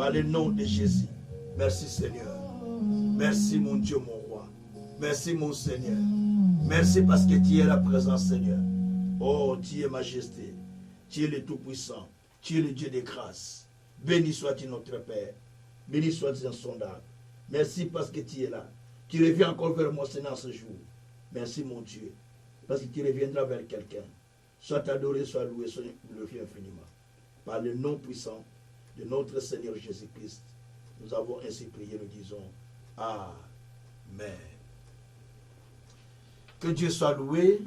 par le nom de Jésus. Merci Seigneur. Merci mon Dieu, mon roi. Merci mon Seigneur. Merci parce que tu es la présence, Seigneur. Oh, tu es majesté. Tu es le Tout-Puissant. Tu es le Dieu des grâces. Béni sois-tu notre Père. Béni sois-tu insondable. Merci parce que tu es là. Tu reviens encore vers moi, Seigneur, ce jour. Merci mon Dieu. Parce que tu reviendras vers quelqu'un. Sois adoré, sois loué, sois glorifié infiniment. Par le nom puissant de notre Seigneur Jésus-Christ, nous avons ainsi prié, nous disons Amen. Que Dieu soit loué.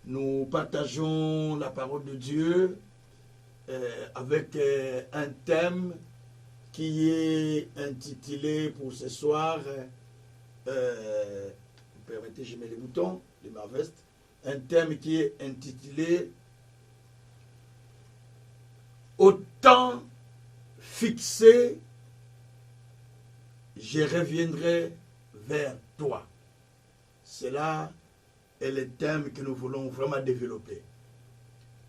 Nous partageons la parole de Dieu avec un thème qui est intitulé pour ce soir, vous permettez, je mets les boutons de ma veste, un thème qui est intitulé Au temps fixé, je reviendrai vers toi. Cela est le thème que nous voulons vraiment développer.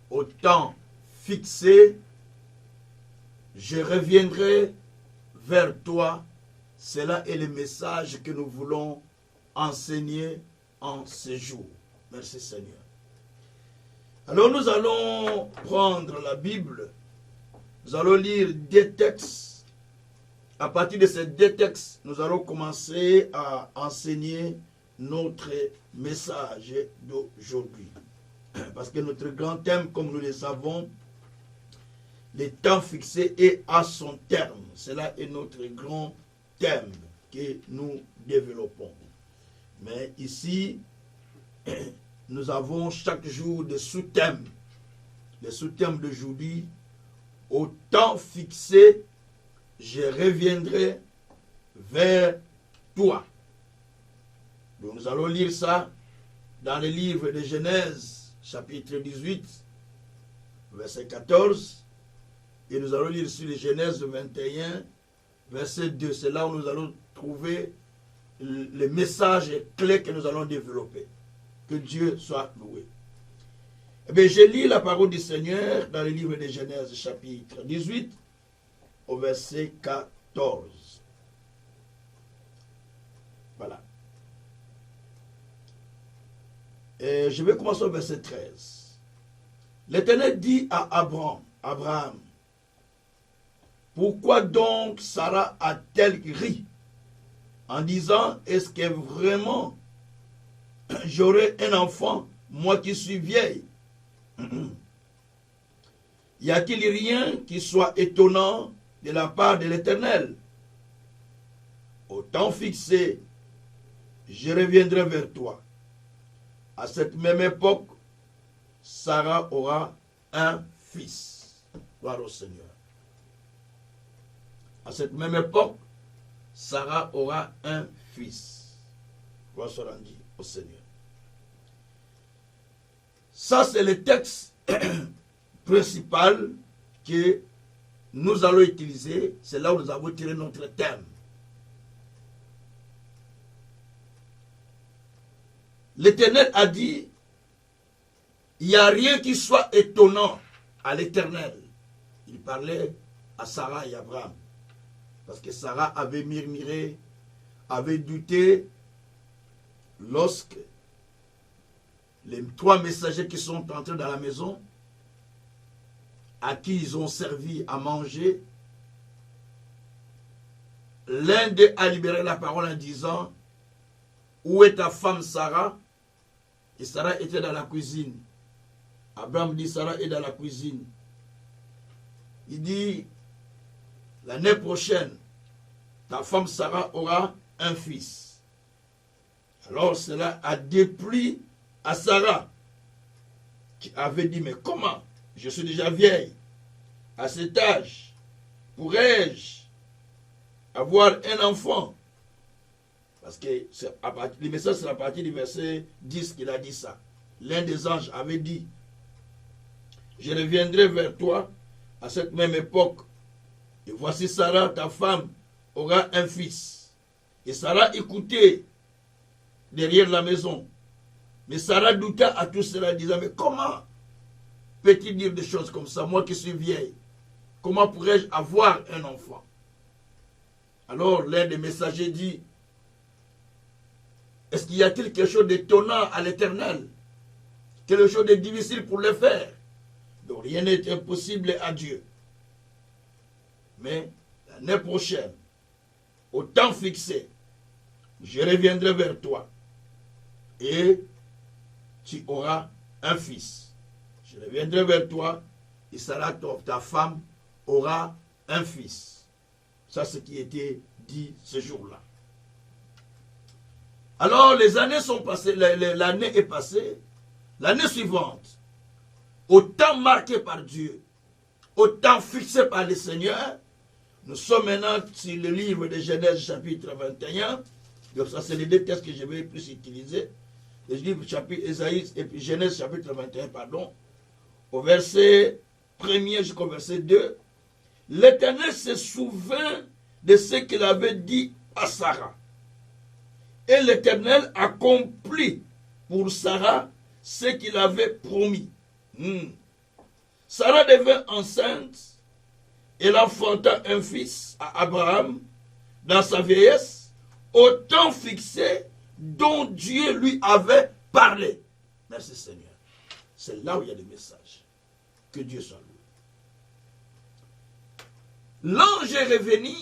Au temps fixé, je reviendrai vers toi. Cela est le message que nous voulons enseigner en ce jour. Merci Seigneur. Alors nous allons prendre la Bible. Nous allons lire des textes. À partir de ces deux textes, nous allons commencer à enseigner notre message d'aujourd'hui. Parce que notre grand thème, comme nous le savons, le temps fixé est à son terme. Cela est notre grand thème que nous développons. Mais ici, nous avons chaque jour des sous-thèmes. Les sous-thèmes d'aujourd'hui, au temps fixé, je reviendrai vers toi. Donc nous allons lire ça dans le livre de Genèse, chapitre 18, verset 14. Et nous allons lire sur le Genèse 21, verset 2. C'est là où nous allons trouver le message clé que nous allons développer. Que Dieu soit loué. Eh bien, je lis la parole du Seigneur dans le livre de Genèse, chapitre 18, au verset 14. Voilà. Et je vais commencer au verset 13. L'Éternel dit à Abraham, pourquoi donc Sarah a-t-elle ri en disant, est-ce que vraiment j'aurai un enfant, moi qui suis vieille? Y a-t-il rien qui soit étonnant de la part de l'Éternel? Au temps fixé, je reviendrai vers toi. À cette même époque, Sarah aura un fils. Gloire au Seigneur. À cette même époque, Sarah aura un fils. Gloire soit rendue au Seigneur. Ça, c'est le texte principal que nous allons utiliser. C'est là où nous avons tiré notre thème. L'Éternel a dit, il n'y a rien qui soit étonnant à l'Éternel. Il parlait à Sarah et Abraham. Parce que Sarah avait murmuré, avait douté lorsque les trois messagers qui sont entrés dans la maison, à qui ils ont servi à manger, l'un d'eux a libéré la parole en disant, où est ta femme Sarah? Et Sarah était dans la cuisine. Abraham dit, Sarah est dans la cuisine. Il dit, l'année prochaine, ta femme Sarah aura un fils. Alors cela a déplu à Sarah, qui avait dit, mais comment? Je suis déjà vieille. À cet âge, pourrais-je avoir un enfant? Parce que le message, c'est à partir du verset 10 qu'il a dit ça. L'un des anges avait dit, je reviendrai vers toi à cette même époque. Et voici Sarah, ta femme, aura un fils. Et Sarah écoutait derrière la maison. Mais Sarah douta à tout cela, disant, mais comment peut-il dire des choses comme ça, moi qui suis vieille? comment pourrais-je avoir un enfant? Alors l'un des messagers dit, est-ce qu'il y a-t-il quelque chose d'étonnant à l'Éternel? Quelque chose de difficile pour le faire? Donc rien n'est impossible à Dieu. Mais l'année prochaine, au temps fixé, je reviendrai vers toi et tu auras un fils. Je reviendrai vers toi et ta femme aura un fils. Ça, c'est ce qui était dit ce jour-là. Alors, les années sont passées, l'année est passée. L'année suivante, au temps marqué par Dieu, au temps fixé par le Seigneur, nous sommes maintenant sur le livre de Genèse chapitre 21. Donc ça, c'est les deux textes que je vais plus utiliser. Le livre chapitre Ésaïe et puis Genèse chapitre 21, pardon. Au verset 1er jusqu'au verset 2. L'Éternel se souvint de ce qu'il avait dit à Sarah. Et l'Éternel accomplit pour Sarah ce qu'il avait promis. Sarah devint enceinte. Elle enfanta un fils à Abraham dans sa vieillesse, au temps fixé dont Dieu lui avait parlé. Merci Seigneur. C'est là où il y a des messages. Que Dieu soit loué. L'ange est revenu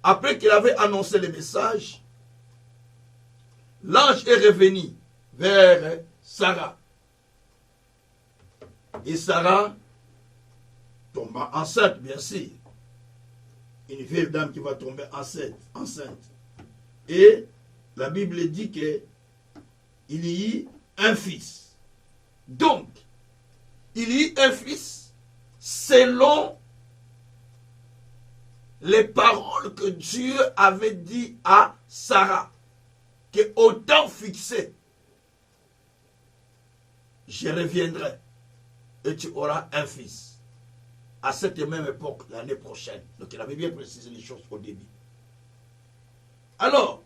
après qu'il avait annoncé le message. L'ange est revenu vers Sarah. Et Sarah tomba enceinte, bien sûr. Une vieille dame qui va tomber enceinte. Et la Bible dit qu'il y eut un fils. Donc, il y eut un fils selon les paroles que Dieu avait dit à Sarah. Qu'au temps fixé, je reviendrai et tu auras un fils. À cette même époque, l'année prochaine. Donc il avait bien précisé les choses au début. Alors,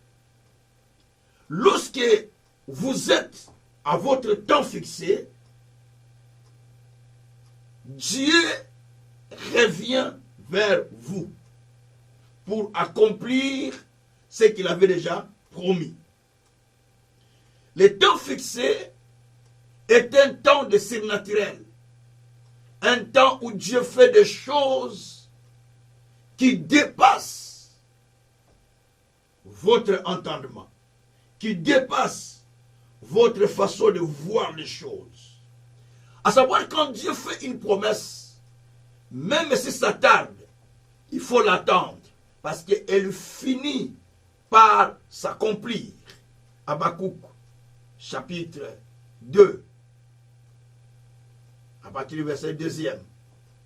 lorsque vous êtes à votre temps fixé, Dieu revient vers vous pour accomplir ce qu'il avait déjà promis. Le temps fixé est un temps de surnaturel. Un temps où Dieu fait des choses qui dépassent votre entendement, qui dépassent votre façon de voir les choses. À savoir, quand Dieu fait une promesse, même si ça tarde, il faut l'attendre, parce qu'elle finit par s'accomplir. Habakkuk, chapitre 2. À partir du verset 2e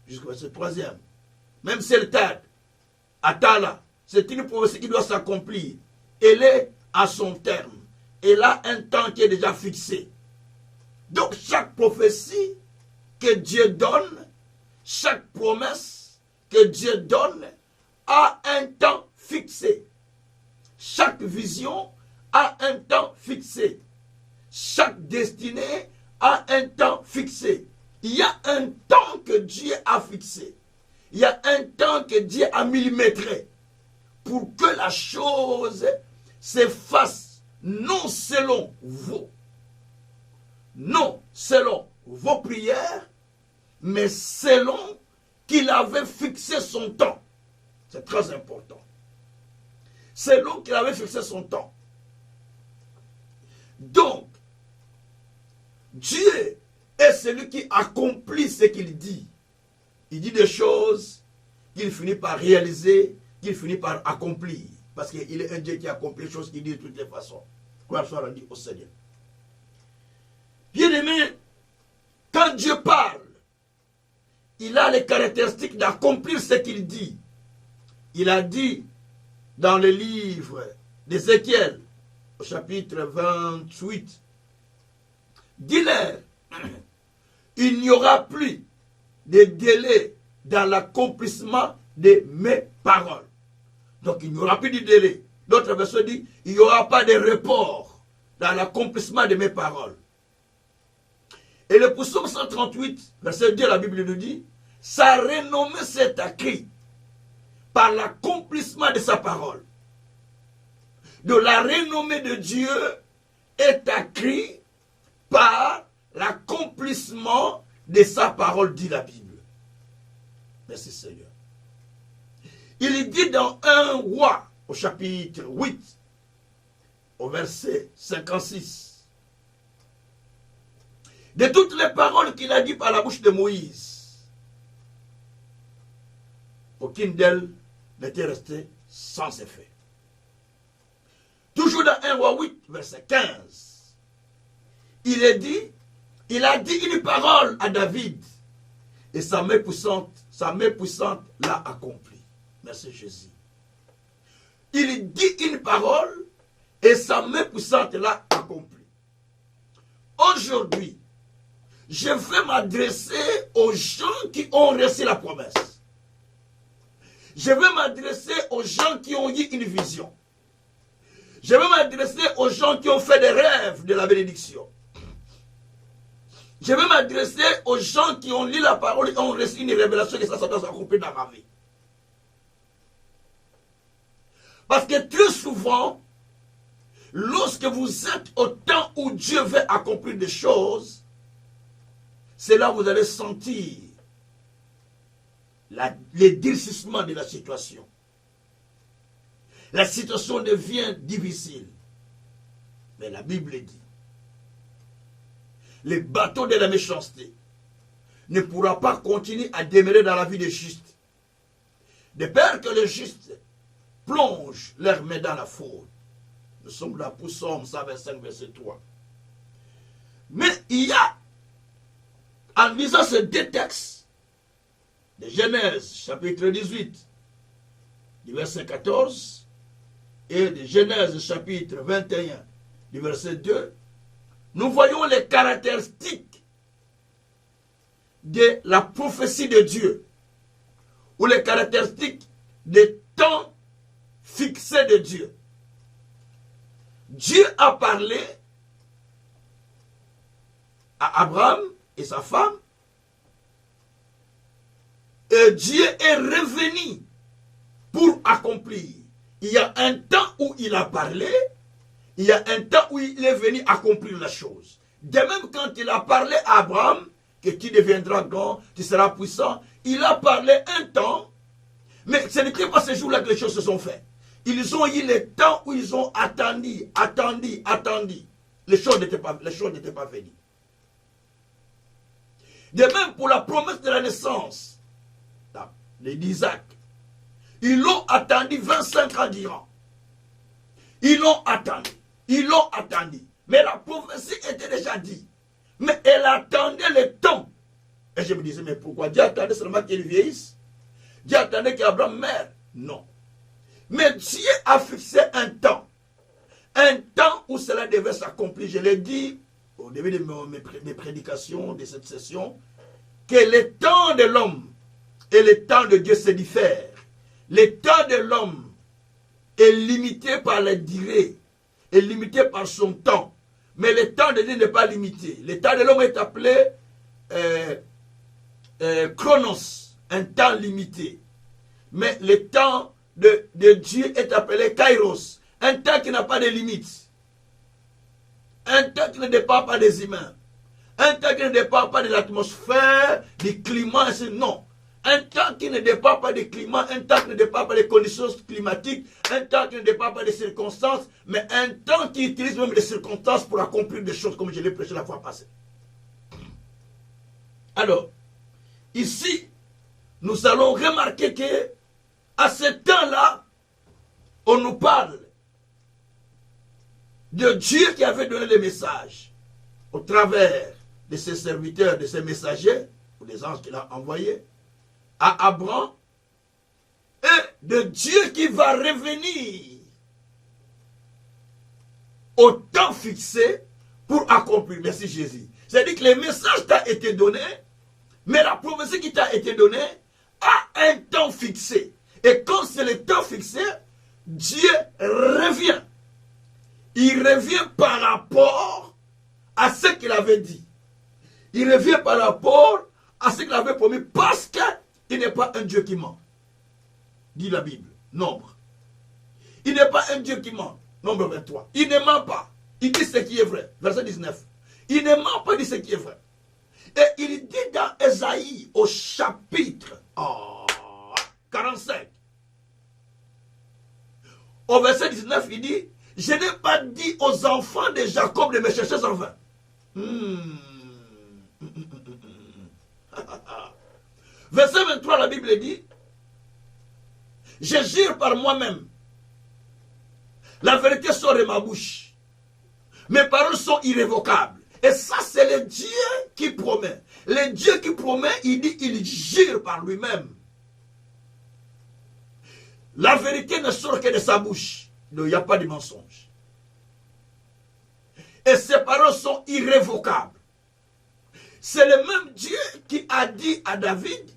jusqu'au verset 3e. Même si elle tarde, attends-la. C'est une promesse qui doit s'accomplir. Elle est à son terme. Elle a un temps qui est déjà fixé. Donc chaque prophétie que Dieu donne, chaque promesse que Dieu donne a un temps fixé. Chaque vision a un temps fixé. Chaque destinée a un temps fixé. Il y a un temps que Dieu a fixé. Il y a un temps que Dieu a millimétré pour que la chose se fasse non selon vous, non selon vos prières, mais selon qu'il avait fixé son temps. C'est très important. Selon qu'il avait fixé son temps. Donc, Dieu est celui qui accomplit ce qu'il dit. Il dit des choses qu'il finit par réaliser, qu'il finit par accomplir. Parce qu'il est un Dieu qui accomplit les choses qu'il dit de toutes les façons. Gloire soit rendue au Seigneur. Bien-aimé, quand Dieu parle, il a les caractéristiques d'accomplir ce qu'il dit. Il a dit dans le livre d'Ézéchiel, au chapitre 28, dis-leur, il n'y aura plus de délai dans l'accomplissement de mes paroles. Donc il n'y aura plus de délai. D'autres versions disent, il n'y aura pas de report dans l'accomplissement de mes paroles. Et le psaume 138, verset 2, la Bible nous dit, sa renommée s'est accrue par l'accomplissement de sa parole. De la renommée de Dieu est accrue par l'accomplissement de sa parole, dit la Bible. Merci Seigneur. Il dit dans 1 Roi, au chapitre 8, au verset 56, de toutes les paroles qu'il a dites par la bouche de Moïse, aucune d'elles n'était restée sans effet. Toujours dans 1 Roi 8, verset 15, il a dit une parole à David, et sa main puissante l'a accompli. Merci Jésus. Il dit une parole, et sa main puissante l'a accompli. Aujourd'hui, je vais m'adresser aux gens qui ont reçu la promesse. Je vais m'adresser aux gens qui ont eu une vision. Je vais m'adresser aux gens qui ont fait des rêves de la bénédiction. Je vais m'adresser aux gens qui ont lu la parole et ont reçu une révélation que ça doit s'accomplir dans ma vie. Parce que très souvent, lorsque vous êtes au temps où Dieu veut accomplir des choses, c'est là où vous allez sentir le durcissement de la situation. La situation devient difficile. Mais la Bible dit, le bateau de la méchanceté ne pourra pas continuer à demeurer dans la vie des justes. De peur que les justes plongent leurs mains dans la faute. Nous sommes là pour Psaume 125, verset 3. Mais il y a, en lisant ces deux textes, de Genèse, chapitre 18, du verset 14, et de Genèse, chapitre 21, du verset 2, nous voyons les caractéristiques de la prophétie de Dieu, ou les caractéristiques des temps fixés de Dieu. Dieu a parlé à Abraham et sa femme, et Dieu est revenu pour accomplir. Il y a un temps où il a parlé, il y a un temps où il est venu accomplir la chose. De même quand il a parlé à Abraham, que tu deviendras grand, tu seras puissant, il a parlé un temps, mais ce n'était pas ce jour-là que les choses se sont faites. Ils ont eu le temps où ils ont attendu. Les choses n'étaient pas venues. De même pour la promesse de la naissance d'Isaac. Ils l'ont attendu 25 ans durant. Ils l'ont attendu. Mais la prophétie était déjà dit. Mais elle attendait le temps. Et je me disais, mais pourquoi Dieu attendait seulement qu'il vieillisse? Dieu attendait qu'Abraham meure? Non. Mais Dieu a fixé un temps où cela devait s'accomplir. Je l'ai dit au début de mes prédications de cette session, que le temps de l'homme et le temps de Dieu se diffèrent. Le temps de l'homme est limité par la durée, est limité par son temps. Mais le temps de Dieu n'est pas limité. Le temps de l'homme est appelé chronos, un temps limité. Mais le temps de Dieu est appelé kairos, un temps qui n'a pas de limite. Un temps qui ne dépend pas des humains. Un temps qui ne dépend pas de l'atmosphère, du climat, non. Un temps qui ne dépend pas du climat, un temps qui ne dépend pas des conditions climatiques, un temps qui ne dépend pas des circonstances, mais un temps qui utilise même des circonstances pour accomplir des choses comme je l'ai prêché la fois passée. Alors, ici, nous allons remarquer que à ce temps-là, on nous parle de Dieu qui avait donné le message au travers de ses serviteurs, de ses messagers, ou des anges qu'il a envoyés, à Abraham, et de Dieu qui va revenir au temps fixé pour accomplir. Merci Jésus. C'est-à-dire que le message t'a été donné, mais la prophétie qui t'a été donnée a un temps fixé. Et quand c'est le temps fixé, Dieu revient. Il revient par rapport à ce qu'il avait dit. Il revient par rapport à ce qu'il avait promis parce qu'il n'est pas un Dieu qui ment. Dit la Bible, Nombre. Il n'est pas un Dieu qui ment. Nombre 23. Il ne ment pas. Il dit ce qui est vrai. Verset 19. Il ne ment pas, il dit ce qui est vrai. Et il dit dans Ésaïe au chapitre 45. Au verset 19, il dit, je n'ai pas dit aux enfants de Jacob de me chercher en vain. Verset 23, la Bible dit, je jure par moi-même, la vérité sort de ma bouche. Mes paroles sont irrévocables. Et ça, c'est le Dieu qui promet. Le Dieu qui promet, il dit, il jure par lui-même. La vérité ne sort que de sa bouche. Donc, il n'y a pas de mensonge. Et ses paroles sont irrévocables. C'est le même Dieu qui a dit à David,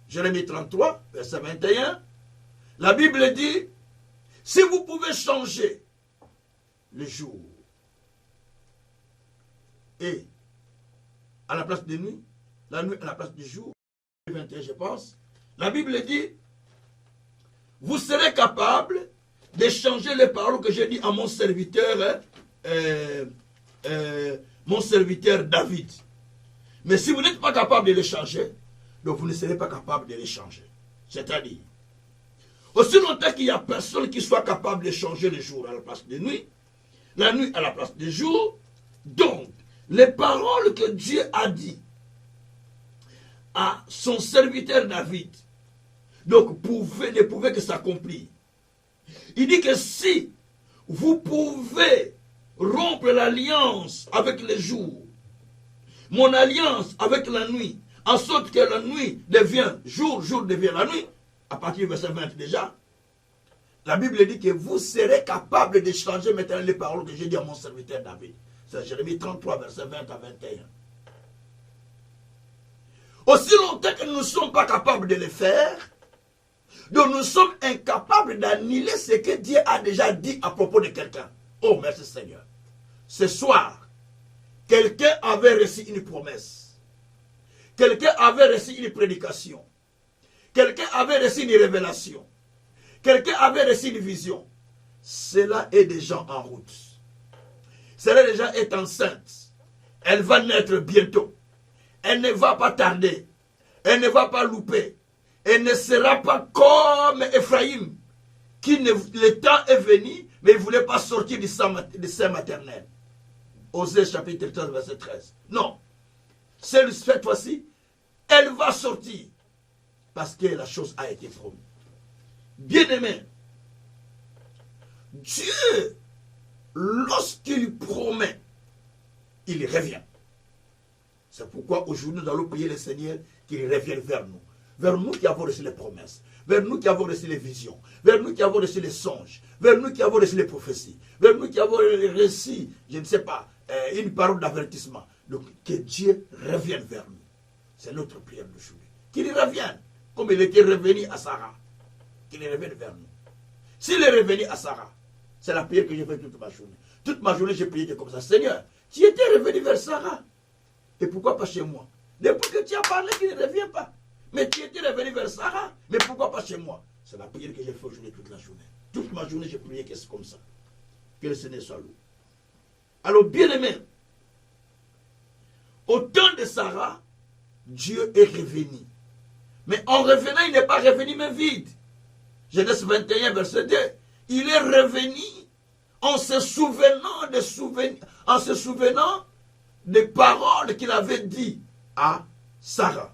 Jérémie 33, verset 21, la Bible dit, si vous pouvez changer le jour et à la place de nuit, la nuit à la place du jour, 21 je pense, la Bible dit, vous serez capable de changer les paroles que j'ai dit à mon serviteur, David. Mais si vous n'êtes pas capable de les changer, donc vous ne serez pas capable de les changer. C'est-à-dire, aussi longtemps qu'il n'y a personne qui soit capable de changer le jour à la place de nuit, la nuit à la place du jour, donc, les paroles que Dieu a dit à son serviteur David, donc ne pouvaient que s'accomplir. Il dit que si vous pouvez rompre l'alliance avec le jour, mon alliance avec la nuit, en sorte que la nuit devient jour, jour devient la nuit, à partir du verset 20 déjà, la Bible dit que vous serez capable de changer maintenant les paroles que j'ai dit à mon serviteur David. C'est Jérémie 33, verset 20 à 21. Aussi longtemps que nous ne sommes pas capables de le faire, donc nous sommes incapables d'annuler ce que Dieu a déjà dit à propos de quelqu'un. Oh, merci Seigneur. Ce soir, quelqu'un avait reçu une promesse. Quelqu'un avait reçu une prédication. Quelqu'un avait reçu une révélation. Quelqu'un avait reçu une vision. Cela est des gens en route. Cela déjà est enceinte. Elle va naître bientôt. Elle ne va pas tarder. Elle ne va pas louper. Elle ne sera pas comme Ephraïm, le temps est venu, mais il ne voulait pas sortir du sein maternel. Osée chapitre 13, verset 13. Non. Cette fois-ci, elle va sortir. Parce que la chose a été promise. Bien-aimé, Dieu, lorsqu'il promet, il revient. C'est pourquoi aujourd'hui nous allons prier le Seigneur qu'il revienne vers nous. Vers nous qui avons reçu les promesses, vers nous qui avons reçu les visions, vers nous qui avons reçu les songes, vers nous qui avons reçu les prophéties, vers nous qui avons reçu, je ne sais pas, une parole d'avertissement. Donc que Dieu revienne vers nous. C'est notre prière d'aujourd'hui. Qu'il revienne, comme il était revenu à Sarah. Qu'il revienne vers nous. S'il est revenu à Sarah, c'est la prière que j'ai faite toute ma journée. Toute ma journée, j'ai prié comme ça. Seigneur, tu étais revenu vers Sarah. Et pourquoi pas chez moi? Depuis que tu as parlé, qu'il ne revient pas. Mais tu étais revenu vers Sarah, mais pourquoi pas chez moi? C'est la prière que j'ai faite aujourd'hui toute la journée. Toute ma journée, j'ai prié que c'est comme ça. Que le Seigneur soit loué. Alors, bien-aimé, au temps de Sarah, Dieu est revenu. Mais en revenant, il n'est pas revenu mais vide. Genèse 21, verset 2. Il est revenu en se souvenant des paroles qu'il avait dit à Sarah.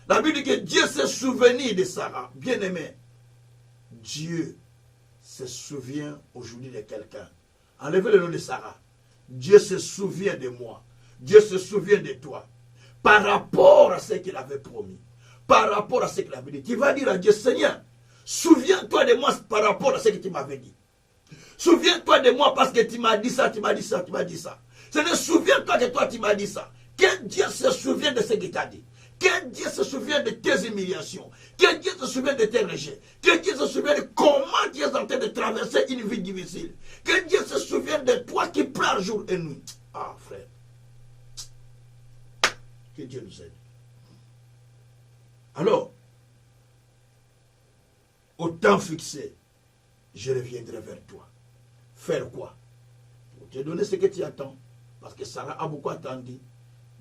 La Bible dit que Dieu s'est souvenu de Sarah. Bien-aimé, Dieu se souvient aujourd'hui de quelqu'un. Enlevez le nom de Sarah. Dieu se souvient de moi. Dieu se souvient de toi. Par rapport à ce qu'il avait promis. Par rapport à ce qu'il avait dit. Tu vas dire à Dieu, Seigneur, souviens-toi de moi par rapport à ce que tu m'avais dit. Souviens-toi de moi parce que tu m'as dit ça, tu m'as dit ça, tu m'as dit ça. Seigneur, souviens-toi que toi tu m'as dit ça. Que Dieu se souvienne de ce qu'il t'a dit. Que Dieu se souvienne de tes humiliations. Que Dieu se souvienne de tes rejets. Que Dieu se souvienne de comment tu es en train de traverser une vie difficile. Que Dieu se souvienne de toi qui pleures jour et nuit. Ah, frère. Que Dieu nous aide. Alors, au temps fixé, je reviendrai vers toi. Faire quoi? Pour te donner ce que tu attends. Parce que Sarah a beaucoup attendu.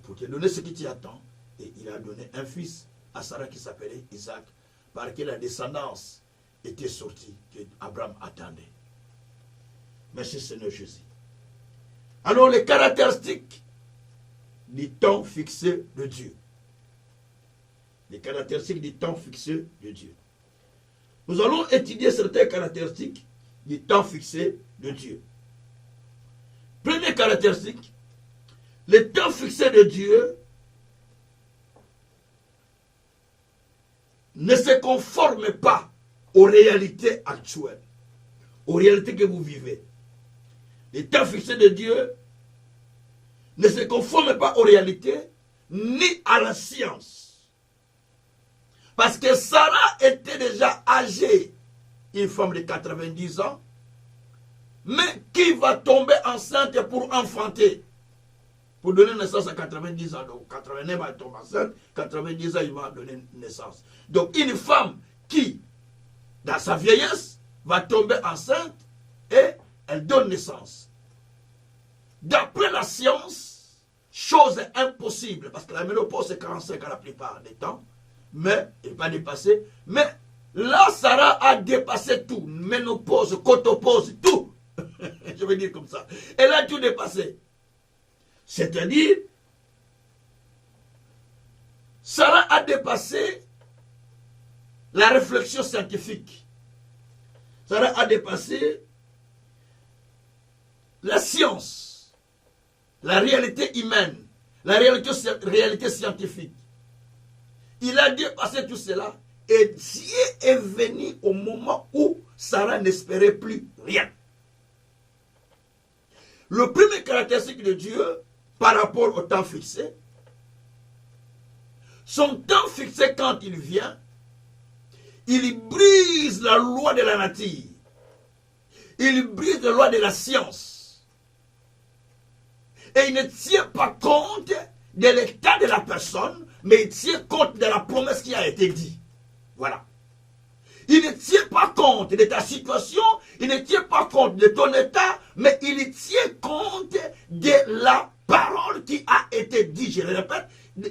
Pour te donner ce que tu attends. Et il a donné un fils à Sarah qui s'appelait Isaac. Par qui la descendance était sortie, que Abraham attendait. Merci Seigneur Jésus. Alors les caractéristiques du temps fixé de Dieu. Les caractéristiques du temps fixé de Dieu. Nous allons étudier certaines caractéristiques du temps fixé de Dieu. Première caractéristique, le temps fixé de Dieu ne se conforme pas aux réalités actuelles, aux réalités que vous vivez. Le temps fixé de Dieu ne se conforme pas aux réalités ni à la science. Parce que Sarah était déjà âgée, une femme de 90 ans, mais qui va tomber enceinte pour enfanter, pour donner naissance à 90 ans. Donc 89 ans, elle tombe enceinte, 90 ans, il va donner naissance. Donc une femme qui, dans sa vieillesse, va tomber enceinte et elle donne naissance. D'après la science, chose impossible, parce que la ménopause c'est 45 ans la plupart des temps, mais elle n'est pas dépassée. Mais là, Sarah a dépassé tout. Ménopause, cotopause, tout. Je veux dire comme ça. Elle a tout dépassé. C'est-à-dire, Sarah a dépassé la réflexion scientifique. Sarah a dépassé la science, la réalité humaine, la réalité scientifique. Il a dépassé tout cela et Dieu est venu au moment où Sarah n'espérait plus rien. Le premier caractéristique de Dieu par rapport au temps fixé, son temps fixé quand il vient, il brise la loi de la nature. Il brise la loi de la science. Et il ne tient pas compte de l'état de la personne, mais il tient compte de la promesse qui a été dite. Voilà. Il ne tient pas compte de ta situation, il ne tient pas compte de ton état, mais il tient compte de la parole qui a été dite. Je le répète,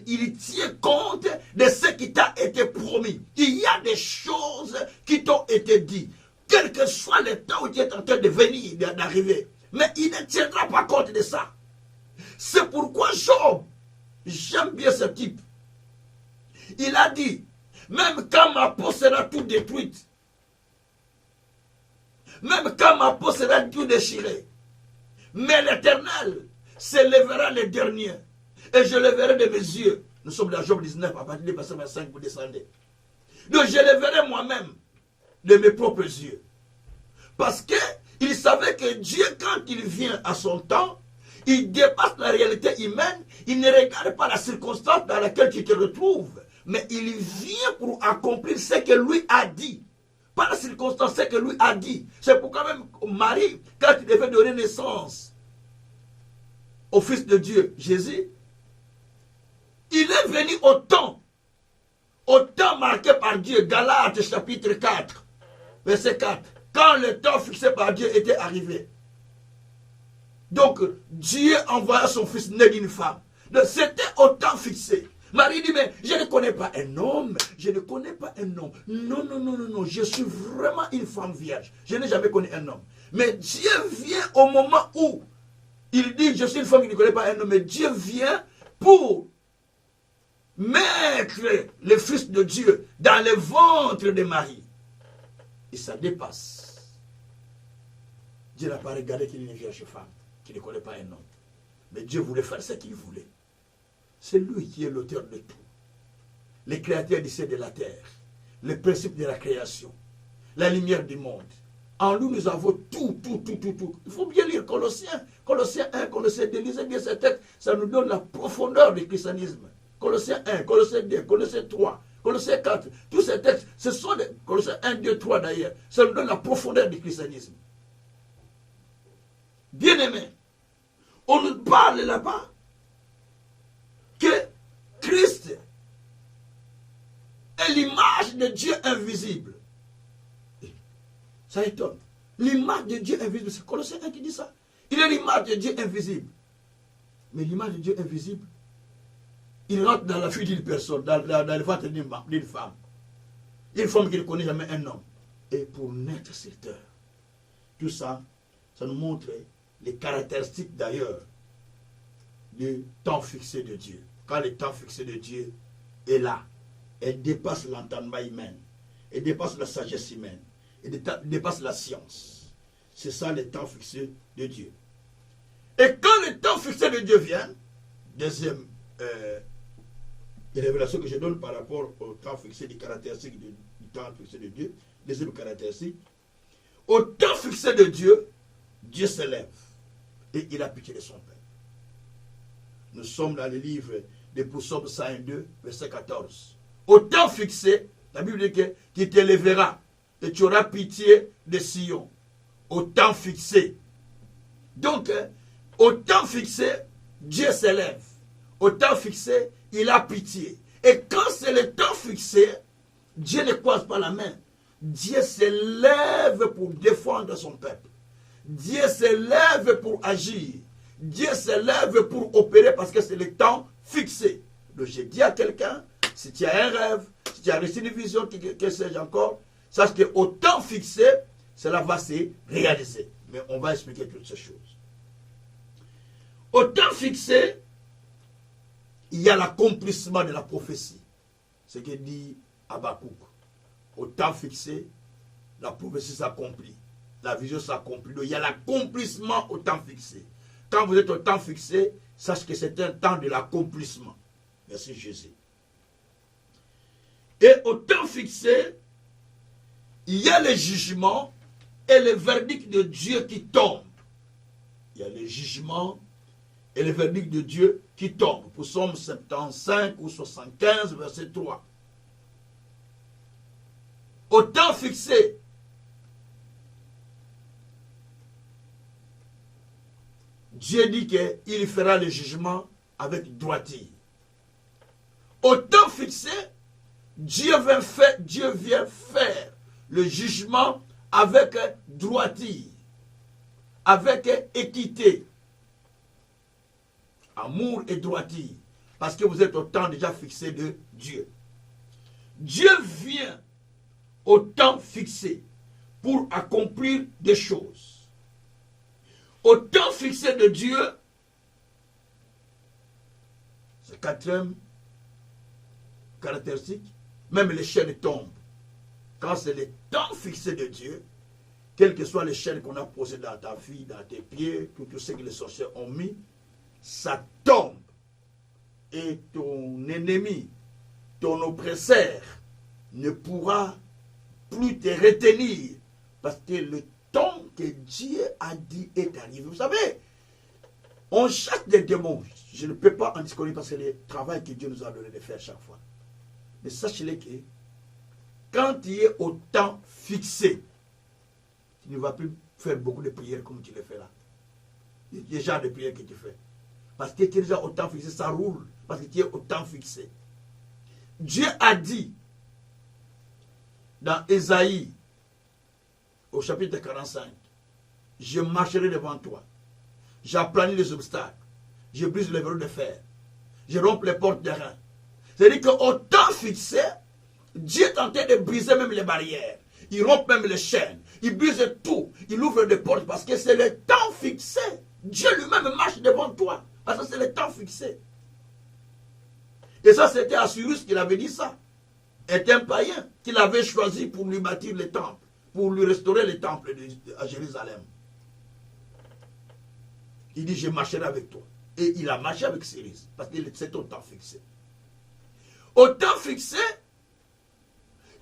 il tient compte de ce qui t'a été promis. Il y a des choses qui t'ont été dites, quel que soit le temps où tu es en train de venir, d'arriver. Mais il ne tiendra pas compte de ça. C'est pourquoi Job, j'aime bien ce type. Il a dit, même quand ma peau sera toute détruite, même quand ma peau sera tout déchirée, mais l'Éternel s'élèvera le dernier, et je le verrai de mes yeux. Nous sommes dans Job 19, à partir du verset 25, vous descendez. Donc je le verrai moi-même de mes propres yeux. Parce qu'il savait que Dieu, quand il vient à son temps, il dépasse la réalité humaine, il ne regarde pas la circonstance dans laquelle tu te retrouves, mais il vient pour accomplir ce que lui a dit. Pas la circonstance, ce que lui a dit. C'est pourquoi même Marie, quand il devait donner naissance au Fils de Dieu, Jésus, il est venu au temps marqué par Dieu, Galates chapitre 4, verset 4, quand le temps fixé par Dieu était arrivé. Donc, Dieu envoya son fils né d'une femme. C'était au temps fixé. Marie dit, mais je ne connais pas un homme. Je ne connais pas un homme. Non, non, non, non, non. Je suis vraiment une femme vierge. Je n'ai jamais connu un homme. Mais Dieu vient au moment où il dit, je suis une femme qui ne connaît pas un homme. Mais Dieu vient pour mettre le Fils de Dieu dans le ventre de Marie. Et ça dépasse. Dieu n'a pas regardé qu'il est une vierge femme, qui ne connaît pas un homme. Mais Dieu voulait faire ce qu'il voulait. C'est lui qui est l'auteur de tout. Le créateur du ciel et de la terre. Le principe de la création. La lumière du monde. En lui, nous avons tout. Il faut bien lire Colossiens 1, Colossiens 2, lisez bien ces textes. Ça nous donne la profondeur du christianisme. Colossiens 1, Colossiens 2, Colossiens 3, Colossiens 4. Tous ces textes, ce sont des Colossiens 1, 2, 3 d'ailleurs. Ça nous donne la profondeur du christianisme. Bien-aimé, on nous parle là-bas que Christ est l'image de Dieu invisible. Ça étonne. L'image de Dieu invisible, c'est Colossiens 1 qui dit ça. Il est l'image de Dieu invisible. Mais l'image de Dieu invisible, il rentre dans la vie d'une personne, dans le ventre d'une femme. Une femme qui ne connaît jamais un homme. Et pour naître sur terre. Tout ça, ça nous montre les caractéristiques d'ailleurs du temps fixé de Dieu. Quand le temps fixé de Dieu est là, elle dépasse l'entendement humain, elle dépasse la sagesse humaine, elle dépasse la science. C'est ça le temps fixé de Dieu. Et quand le temps fixé de Dieu vient, deuxième révélation que je donne par rapport au temps fixé, des caractéristiques du temps fixé de Dieu, deuxième caractéristique, au temps fixé de Dieu, Dieu s'élève et il a pitié de son peuple. Nous sommes dans le livre des Psaumes 102, verset 14. Au temps fixé, la Bible dit que tu t'élèveras et tu auras pitié de Sion. Au temps fixé. Donc, au temps fixé, Dieu s'élève. Au temps fixé, il a pitié. Et quand c'est le temps fixé, Dieu ne croise pas la main. Dieu s'élève pour défendre son peuple. Dieu s'élève pour agir. Dieu s'élève pour opérer parce que c'est le temps fixé. Donc j'ai dit à quelqu'un, si tu as un rêve, si tu as reçu une vision, que sais-je encore, sache qu'au temps fixé, cela va se réaliser. Mais on va expliquer toutes ces choses. Au temps fixé, il y a l'accomplissement de la prophétie. Ce que dit Habakkuk. Au temps fixé, la prophétie s'accomplit. La vision s'accomplit. Donc il y a l'accomplissement au temps fixé. Quand vous êtes au temps fixé, sachez que c'est un temps de l'accomplissement. Merci Jésus. Et au temps fixé, il y a le jugement et le verdict de Dieu qui tombe. Il y a le jugement et le verdict de Dieu qui tombe. Psaume 75 ou 75, verset 3. Au temps fixé, Dieu dit qu'il fera le jugement avec droiture. Au temps fixé, Dieu vient faire le jugement avec droiture, avec équité, amour et droiture, parce que vous êtes au temps déjà fixé de Dieu. Dieu vient au temps fixé pour accomplir des choses. Au temps fixé de Dieu, c'est quatrième caractéristique, même les chaînes tombent. Quand c'est le temps fixé de Dieu, quelles que soient les chaînes qu'on a posées dans ta vie, dans tes pieds, tout ce que les sorciers ont mis, ça tombe. Et ton ennemi, ton oppresseur, ne pourra plus te retenir. Parce que le temps que Dieu a dit est arrivé. Vous savez, on chasse des démons. Je ne peux pas en discuter parce que c'est le travail que Dieu nous a donné de faire chaque fois. Mais sachez-le que quand tu es au temps fixé, tu ne vas plus faire beaucoup de prières comme tu le fais là. Il y a déjà des prières que tu fais. Parce que tu es déjà au temps fixé, ça roule. Parce que tu es au temps fixé. Dieu a dit dans Ésaïe, au chapitre 45, je marcherai devant toi. J'aplanis les obstacles. Je brise les verrous de fer. Je romps les portes d'airain. C'est-à-dire qu'au temps fixé, Dieu est en train de briser même les barrières. Il rompt même les chaînes. Il brise tout. Il ouvre des portes parce que c'est le temps fixé. Dieu lui-même marche devant toi. Parce que c'est le temps fixé. Et ça, c'était Assyrus qui avait dit ça. Est un païen qu'il avait choisi pour lui bâtir le temple, pour lui restaurer le temple à Jérusalem. Il dit, je marcherai avec toi. Et il a marché avec Cyrus, parce que c'est au temps fixé. Au temps fixé,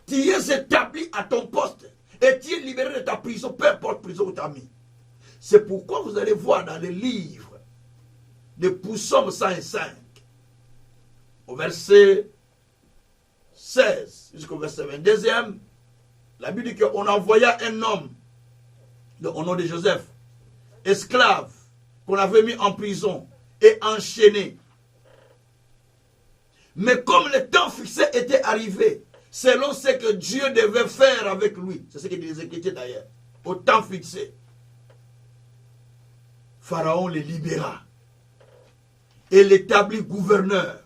tu es établi à ton poste et tu es libéré de ta prison, peu importe prison où tu as mis. C'est pourquoi vous allez voir dans le livre de Psaume 105, au verset 16 jusqu'au verset 22e, la Bible dit qu'on envoya un homme au nom de Joseph, esclave, qu'on avait mis en prison et enchaîné. Mais comme le temps fixé était arrivé, selon ce que Dieu devait faire avec lui, c'est ce que disait Écritures d'ailleurs, au temps fixé, Pharaon le libéra et l'établit gouverneur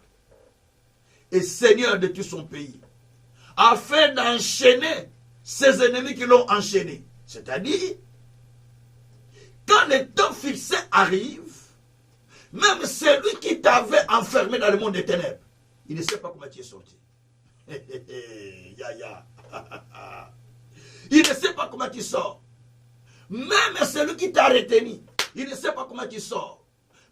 et seigneur de tout son pays, afin d'enchaîner ses ennemis qui l'ont enchaîné. C'est-à-dire, quand le temps fixé arrive, même celui qui t'avait enfermé dans le monde des ténèbres, il ne sait pas comment tu es sorti. Il ne sait pas comment tu sors. Même celui qui t'a retenu, il ne sait pas comment tu sors.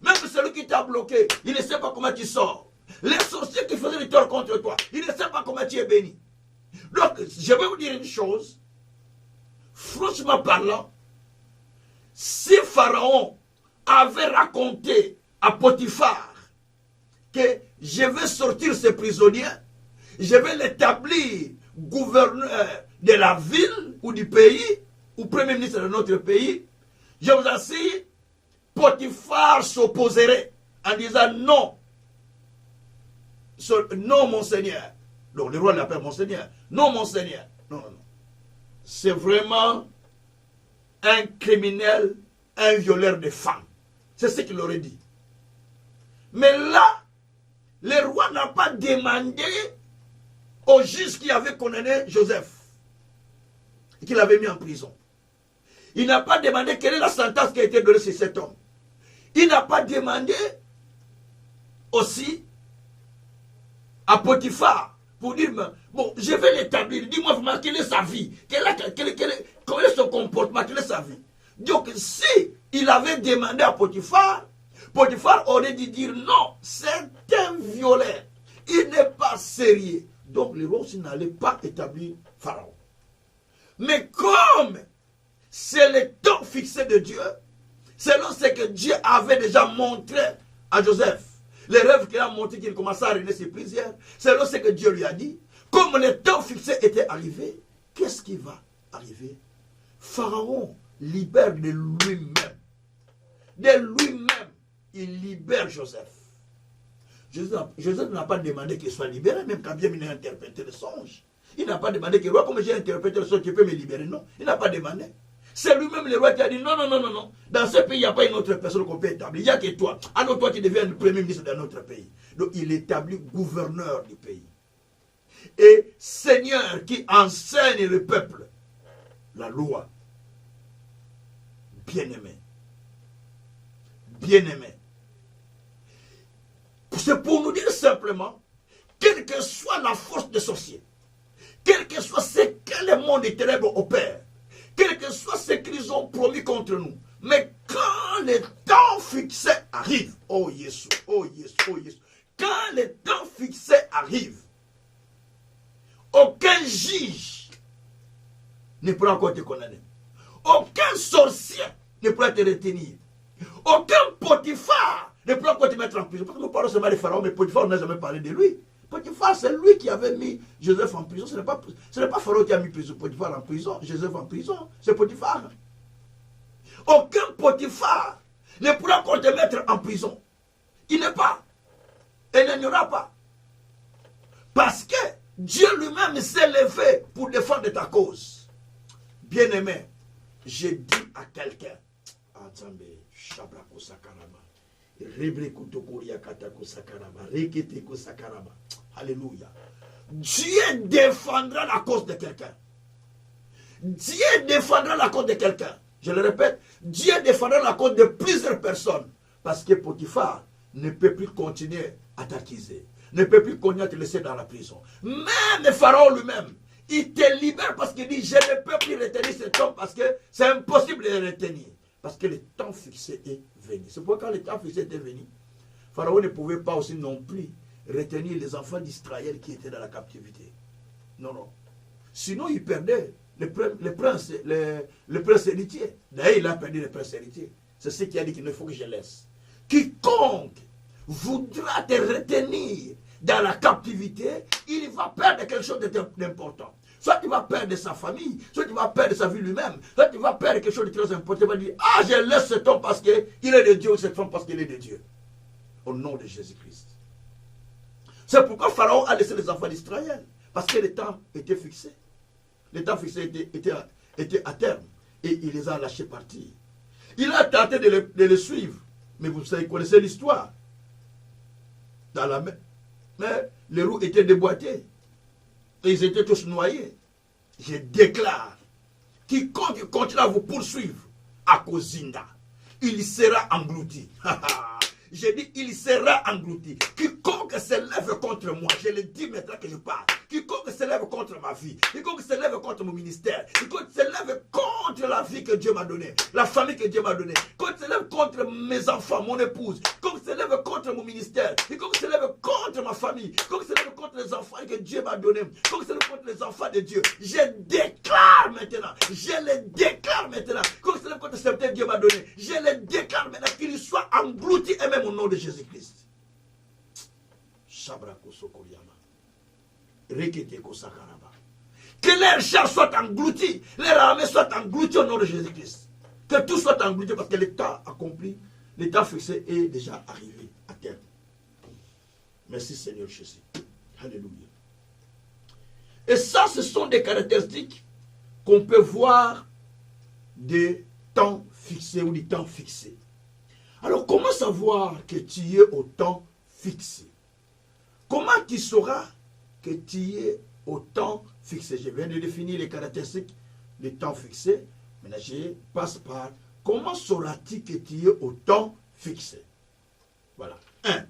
Même celui qui t'a bloqué, il ne sait pas comment tu sors. Les sorciers qui faisaient du tort contre toi, il ne sait pas comment tu es béni. Donc, je vais vous dire une chose. Franchement parlant, si Pharaon avait raconté à Potiphar que je vais sortir ces prisonniers, je vais l'établir gouverneur de la ville ou du pays, ou premier ministre de notre pays, je vous assure, Potiphar s'opposerait en disant non. Non, mon Seigneur. Donc le roi l'appelle mon Seigneur. Non, mon Seigneur. Non, non, non. C'est vraiment un criminel, un violeur de femmes. C'est ce qu'il aurait dit. Mais là, le roi n'a pas demandé au juge qui avait condamné Joseph et qu'il avait mis en prison. Il n'a pas demandé quelle est la sentence qui a été donnée sur cet homme. Il n'a pas demandé aussi à Potiphar pour dire, bon, je vais l'établir, dis-moi vraiment quelle est sa vie, quel est son comportement, quelle est sa vie. Donc si il avait demandé à Potiphar, Potiphar aurait dû dire non, c'est un violeur, il n'est pas sérieux. Donc le roi aussi n'allait pas établir Pharaon. Mais comme c'est le temps fixé de Dieu, selon ce que Dieu avait déjà montré à Joseph, les rêves qu'il a montré qu'il commençait à régner ses prières, selon ce que Dieu lui a dit, comme le temps fixé était arrivé, qu'est-ce qui va arriver? Pharaon libère de lui-même. De lui-même, il libère Joseph. Joseph n'a pas demandé qu'il soit libéré, même quand bien il a interprété le songe. Il n'a pas demandé que le roi, comme j'ai interprété le songe, tu peux me libérer. Non, il n'a pas demandé. C'est lui-même le roi qui a dit non, non, non, non, non. Dans ce pays, il n'y a pas une autre personne qu'on peut établir. Il n'y a que toi. Alors toi, tu deviens le premier ministre de notre pays. Donc il établit gouverneur du pays. Et Seigneur qui enseigne le peuple la loi. Bien-aimé. Bien-aimé. C'est pour nous dire simplement, quelle que soit la force des sorciers, quel que soit ce que le monde des ténèbres opère, quel que soit ce qu'ils ont promis contre nous, mais quand le temps fixé arrive, oh Jésus, oh Jésus, oh Jésus, quand le temps fixé arrive, aucun juge ne pourra encore te condamner. Aucun sorcier ne pourra te retenir. Aucun Potiphar ne pourra encore te mettre en prison. Parce que nous parlons seulement de Pharaon, mais Potiphar, on n'a jamais parlé de lui. Potiphar, c'est lui qui avait mis Joseph en prison. Ce n'est pas Pharaon qui a mis Potiphar en prison, Joseph en prison. C'est Potiphar. Aucun Potiphar ne pourra encore te mettre en prison. Il n'est pas. Et il n'y aura pas. Parce que Dieu lui-même s'est levé pour défendre ta cause. Bien-aimé, je dis à quelqu'un, alléluia. Dieu défendra la cause de quelqu'un. Dieu défendra la cause de quelqu'un. Je le répète, Dieu défendra la cause de plusieurs personnes. Parce que Potiphar ne peut plus continuer à t'accuser. Ne peut plus continuer à te laisser dans la prison. Même Pharaon lui-même, il te libère parce qu'il dit, je ne peux plus retenir cet homme parce que c'est impossible de le retenir. Parce que le temps fixé est venu. C'est pourquoi quand le temps fixé était venu, Pharaon ne pouvait pas aussi non plus retenir les enfants d'Israël qui étaient dans la captivité. Non, non. Sinon, il perdait le prince héritier. D'ailleurs, il a perdu le prince héritier. C'est ce qui a dit qu'il ne faut que je laisse. Quiconque voudra te retenir dans la captivité, il va perdre quelque chose d'important. Soit il va perdre sa famille, soit il va perdre sa vie lui-même, soit il va perdre quelque chose de très important. Il va dire, ah, je laisse cet homme parce qu'il est de Dieu, ou cette femme parce qu'il est de Dieu. Au nom de Jésus-Christ. C'est pourquoi Pharaon a laissé les enfants d'Israël. Parce que le temps était fixé. Le temps fixé était à terme. Et il les a lâchés partir. Il a tenté de les suivre. Mais vous savez, connaissez l'histoire. Dans la mer. Mais les roues étaient déboîtées. Et ils étaient tous noyés. Je déclare, quiconque continue à vous poursuivre à Kozinda, il sera englouti. J'ai dit, il sera englouti. Quiconque se lève contre moi, je le dis maintenant que je parle. Quiconque se lève contre ma vie, quiconque se lève contre mon ministère, quiconque se lève contre la vie que Dieu m'a donnée, la famille que Dieu m'a donnée, quiconque se lève contre mes enfants, mon épouse, quiconque se lève contre mon ministère, quiconque se lève contre ma famille, quiconque se lève contre les enfants que Dieu m'a donnés, quiconque se lève contre les enfants de Dieu, je déclare maintenant, quiconque se lève contre ce que Dieu m'a donné, je le déclare maintenant qu'il soit englouti et même au nom de Jésus-Christ. Que leurs chars soient engloutis, leurs armées soient englouties au nom de Jésus-Christ. Que tout soit englouti parce que le temps accompli, le temps fixé est déjà arrivé à terme. Merci Seigneur Jésus. Alléluia. Et ça, ce sont des caractéristiques qu'on peut voir des temps fixés ou du temps fixé. Alors, comment savoir que tu es au temps fixé? Comment tu sauras que tu es au temps fixé? Je viens de définir les caractéristiques du temps fixé. Maintenant, je passe par comment sauras-tu que tu es au temps fixé? Voilà. 1.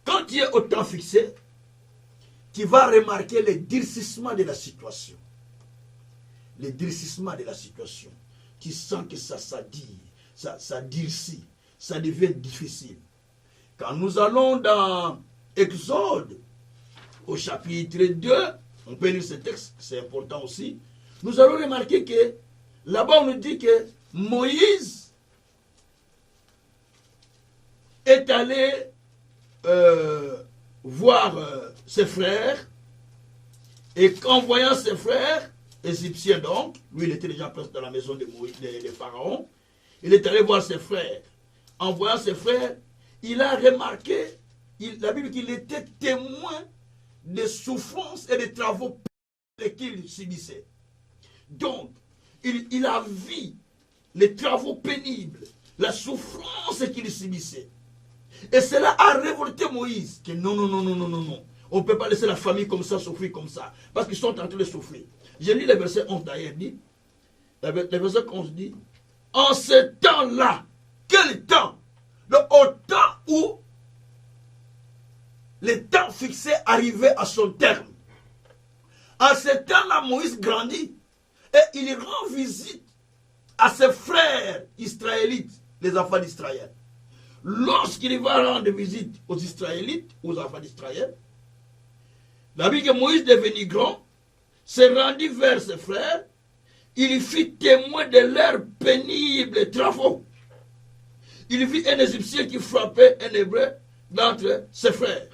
Quand tu es au temps fixé, tu vas remarquer le durcissement de la situation. Le durcissement de la situation. Tu sens que ça durcit. Ça devient difficile. Quand nous allons dans Exode, au chapitre 2, on peut lire ce texte, c'est important aussi, nous allons remarquer que là-bas on nous dit que Moïse est allé voir ses frères, et qu'en voyant ses frères, égyptiens donc, lui il était déjà presque dans la maison de Moïse, de Pharaon, il est allé voir ses frères. En voyant ses frères, il a remarqué, la Bible dit qu'il était témoin des souffrances et des travaux qu'il subissait. Donc, il a vu les travaux pénibles, la souffrance qu'il subissait. Et cela a révolté Moïse, que non. On ne peut pas laisser la famille comme ça, souffrir comme ça, parce qu'ils sont en train de souffrir. J'ai lu le verset 11 d'ailleurs, dit, le verset 11 dit, en ce temps-là, quel temps? Au temps où le temps fixé arrivait à son terme. En ce temps-là, Moïse grandit et il rend visite à ses frères israélites, les enfants d'Israël. Lorsqu'il va rendre visite aux Israélites, aux enfants d'Israël, la Bible que Moïse devenu grand, s'est rendu vers ses frères, il fit témoin de leurs pénibles travaux. Il vit un Égyptien qui frappait un Hébreu d'entre ses frères.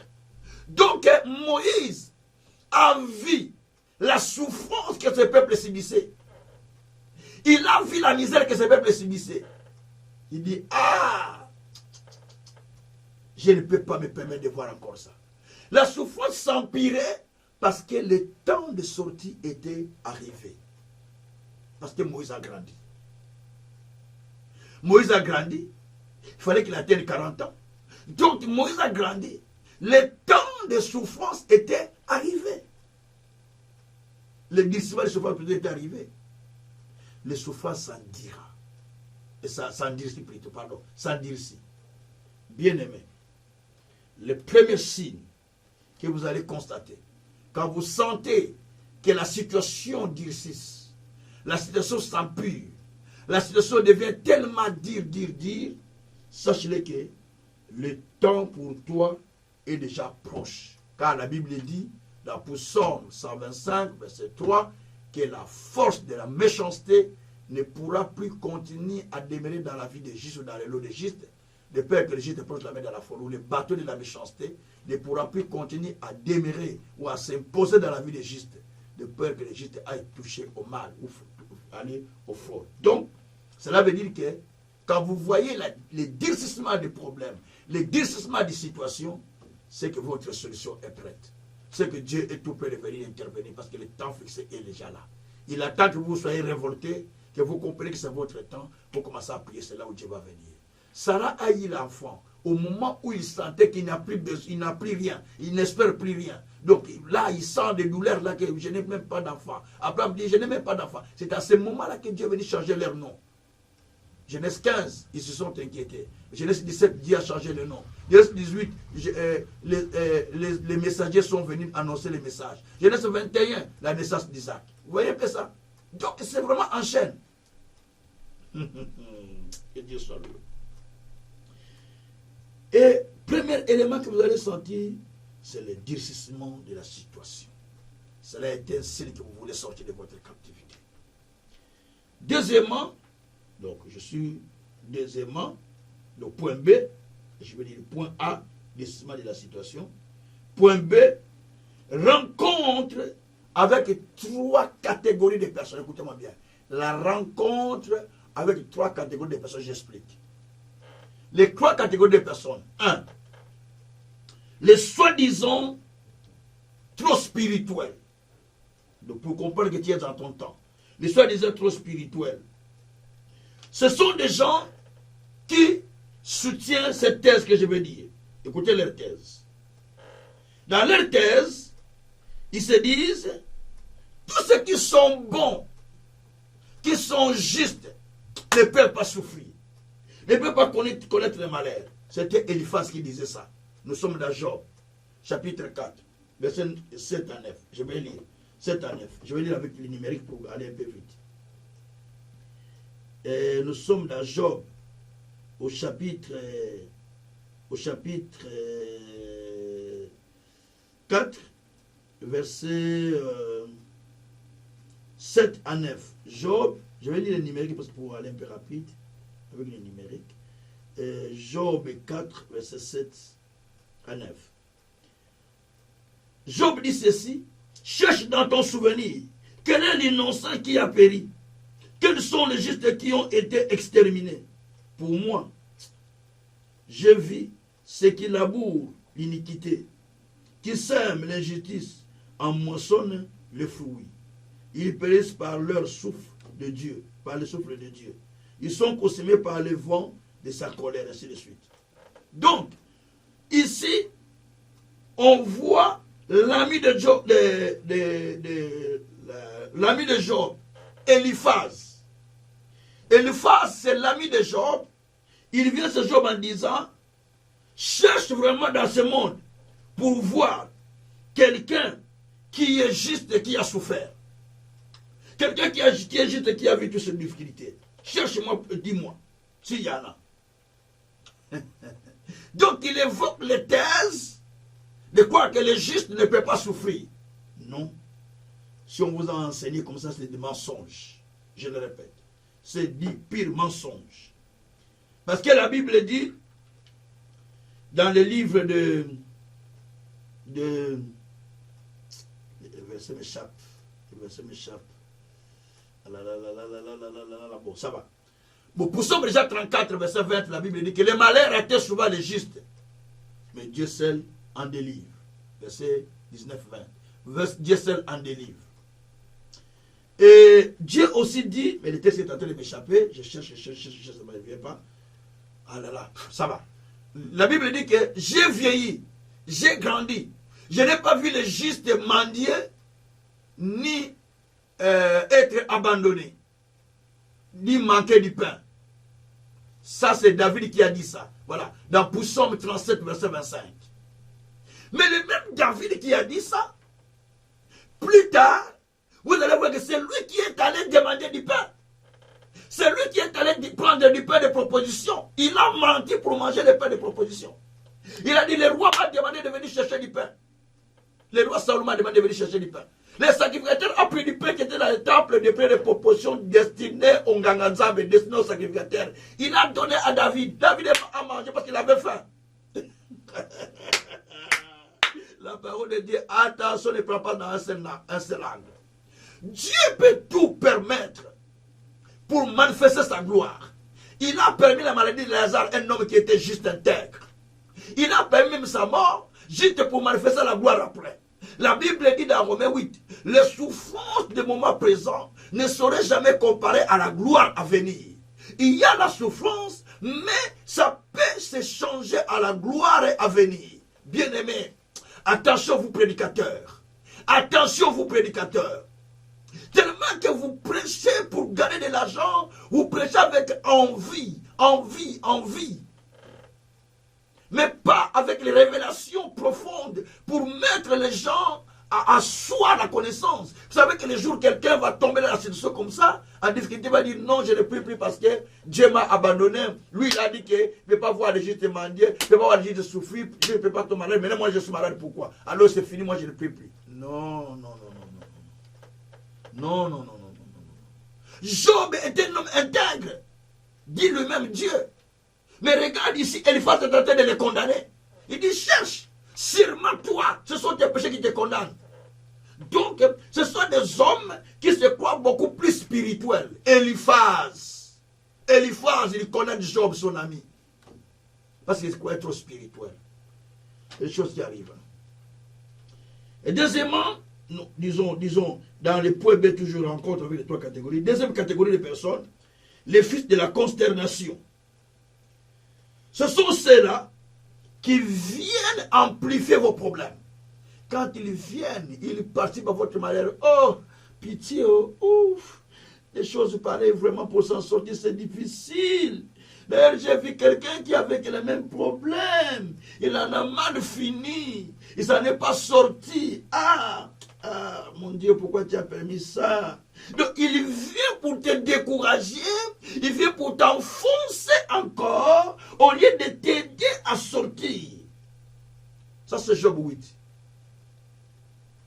Donc Moïse a vu la souffrance que ce peuple subissait. Il a vu la misère que ce peuple subissait. Il dit, je ne peux pas me permettre de voir encore ça. La souffrance s'empirait parce que le temps de sortie était arrivé. Parce que Moïse a grandi. Moïse a grandi. Il fallait qu'il atteigne 40 ans. Donc Moïse a grandi. Le temps de souffrance était arrivé. Le durcissement de souffrance était arrivé. Le souffrance s'endira. S'endurcit plutôt, pardon. S'endurcit. Bien aimé. Le premier signe que vous allez constater, quand vous sentez que la situation durcisse, la situation s'empire, la situation devient tellement dure, sachez que le temps pour toi est déjà proche. Car la Bible dit, dans Psaume 125, verset 3, que la force de la méchanceté ne pourra plus continuer à demeurer dans la vie de Juste ou dans les lots de Juste, de peur que le Juste plonge la main dans la folie, ou le bateau de la méchanceté ne pourra plus continuer à demeurer ou à s'imposer dans la vie de Juste, de peur que le Juste aille toucher au mal ou aller au fort. Donc, cela veut dire que quand vous voyez les durcissements des problèmes, les durcissements des situations, c'est que votre solution est prête. C'est que Dieu est tout prêt de venir intervenir parce que le temps fixé est déjà là. Il attend que vous soyez révoltés, que vous compreniez que c'est votre temps pour commencer à prier. C'est là où Dieu va venir. Sarah a eu l'enfant au moment où il sentait qu'il n'a plus besoin, il n'a plus rien, il n'espère plus rien. Donc là, il sent des douleurs là que je n'ai même pas d'enfant. Abraham dit, je n'ai même pas d'enfant. C'est à ce moment-là que Dieu est venu changer leur nom. Genèse 15, ils se sont inquiétés. Genèse 17, Dieu a changé le nom. Genèse 18, les messagers sont venus annoncer les messages. Genèse 21, la naissance d'Isaac. Vous voyez un peu ça? Donc c'est vraiment en chaîne. Que Dieu soit loué. Et premier élément que vous allez sentir, c'est le durcissement de la situation. Cela est un signe que vous voulez sortir de votre captivité. Deuxièmement, donc je suis deuxièmement, le point B, je vais dire le point A, durcissement de la situation. Point B, rencontre avec trois catégories de personnes. Écoutez-moi bien. La rencontre avec trois catégories de personnes, j'explique. Les trois catégories de personnes. 1. Les soi-disant trop spirituels. Donc pour comprendre que tu es dans ton temps. Les soi-disant trop spirituels. Ce sont des gens qui soutiennent cette thèse que je vais dire. Écoutez leur thèse. Dans leur thèse, ils se disent, tous ceux qui sont bons, qui sont justes, ne peuvent pas souffrir. Ne peuvent pas connaître le malheur. C'était Eliphaz qui disait ça. Nous sommes dans Job, chapitre 4, verset 7 à 9. Je vais lire. 7 à 9. Je vais lire avec le numérique pour aller un peu vite. Et nous sommes dans Job, au chapitre 4, verset 7 à 9. Job, je vais lire le numérique parce que pour aller un peu rapide, avec le numérique. Job 4, verset 7 à 9. Job dit ceci, cherche dans ton souvenir, quel est l'innocent qui a péri? Quels sont les justes qui ont été exterminés? Pour moi, je vis ceux qui labourent l'iniquité, qui sèment l'injustice, en moissonnent le fruit. Ils périssent par leur souffle de Dieu, par le souffle de Dieu. Ils sont consumés par le vent de sa colère, ainsi de suite. Donc, ici, on voit l'ami de Job, l'ami de Job, Eliphaz. Eliphaz, c'est l'ami de Job. Il vient ce Job en disant, cherche vraiment dans ce monde pour voir quelqu'un qui est juste et qui a souffert. Quelqu'un qui est juste et qui a vécu cette difficulté. Cherche-moi, dis-moi, s'il y en a. Donc il évoque les thèses de quoi que les justes ne peuvent pas souffrir. Non. Si on vous a enseigné comme ça, c'est des mensonges. Je le répète. C'est du pire mensonge. Parce que la Bible dit, dans le livre de le verset m'échappe. Le verset m'échappe. Bon, ça va. Bon, pour Somme déjà 34, verset 20, la Bible dit que le malheur était souvent les justes. Mais Dieu seul en délivre. Verset 19-20. Dieu seul en délivre. Et Dieu aussi dit, mais le texte est en train de m'échapper, je cherche, ça ne me revient pas. Ah là là, ça va. La Bible dit que j'ai vieilli, j'ai grandi. Je n'ai pas vu les justes mendier, ni être abandonné, ni manquer du pain. Ça, c'est David qui a dit ça. Voilà, dans Psaume 37, verset 25. Mais le même David qui a dit ça, plus tard, vous allez voir que c'est lui qui est allé demander du pain. C'est lui qui est allé prendre du pain de proposition. Il a menti pour manger le pain de proposition. Il a dit, le roi m'a demandé de venir chercher du pain. Le roi Salomon a demandé de venir chercher du pain. Les sacrificateurs ont pris du pain qui était dans le temple de pain de proposition destiné au Nganganzambe, destiné aux sacrificateurs. Il a donné à David. David a mangé parce qu'il avait faim. La parole de Dieu, attention, ne prend pas dans un seul angle. Dieu peut tout permettre pour manifester sa gloire. Il a permis la maladie de Lazare, un homme qui était juste intègre. Il a permis même sa mort, juste pour manifester la gloire après. La Bible dit dans Romains 8, les souffrances du moment présent ne seraient jamais comparées à la gloire à venir. Il y a la souffrance, mais ça peut se changer à la gloire à venir. Bien-aimés, attention vous prédicateurs. Attention vous prédicateurs. Tellement que vous prêchez pour gagner de l'argent, vous prêchez avec envie. Mais pas avec les révélations profondes pour mettre les gens à asseoir la connaissance. Vous savez que le jour quelqu'un va tomber dans la situation comme ça, en difficulté, va dire non, je ne prie plus parce que Dieu m'a abandonné. Lui, il a dit qu'il ne peut pas voir les gens te mendier, il ne peut pas voir les gens te souffrir, je ne peux pas tomber malade. Maintenant, moi, je suis malade, pourquoi? Alors, c'est fini, moi, je ne prie plus. Non. Job était un homme intègre, dit lui-même Dieu. Mais regarde ici, Eliphaz est en train de les condamner. Il dit, cherche, sûrement toi, ce sont tes péchés qui te condamnent. Donc, ce sont des hommes qui se croient beaucoup plus spirituels. Eliphaz, il condamne Job, son ami. Parce qu'il se croit trop spirituel. Les choses qui arrivent. Et deuxièmement, nous, disons, dans les points B, toujours rencontre avec les trois catégories. Deuxième catégorie de personnes, les fils de la consternation. Ce sont ceux-là qui viennent amplifier vos problèmes. Quand ils viennent, ils participent à votre malheur. Oh, pitié, oh, ouf. Les choses pareilles, vraiment, pour s'en sortir, c'est difficile. D'ailleurs, j'ai vu quelqu'un qui avait les mêmes problèmes. Il en a mal fini. Il s'en est pas sorti. Ah, mon Dieu, pourquoi tu as permis ça? Donc, il vient pour te décourager. Il vient pour t'enfoncer encore au lieu de t'aider à sortir. Ça, c'est Job 8.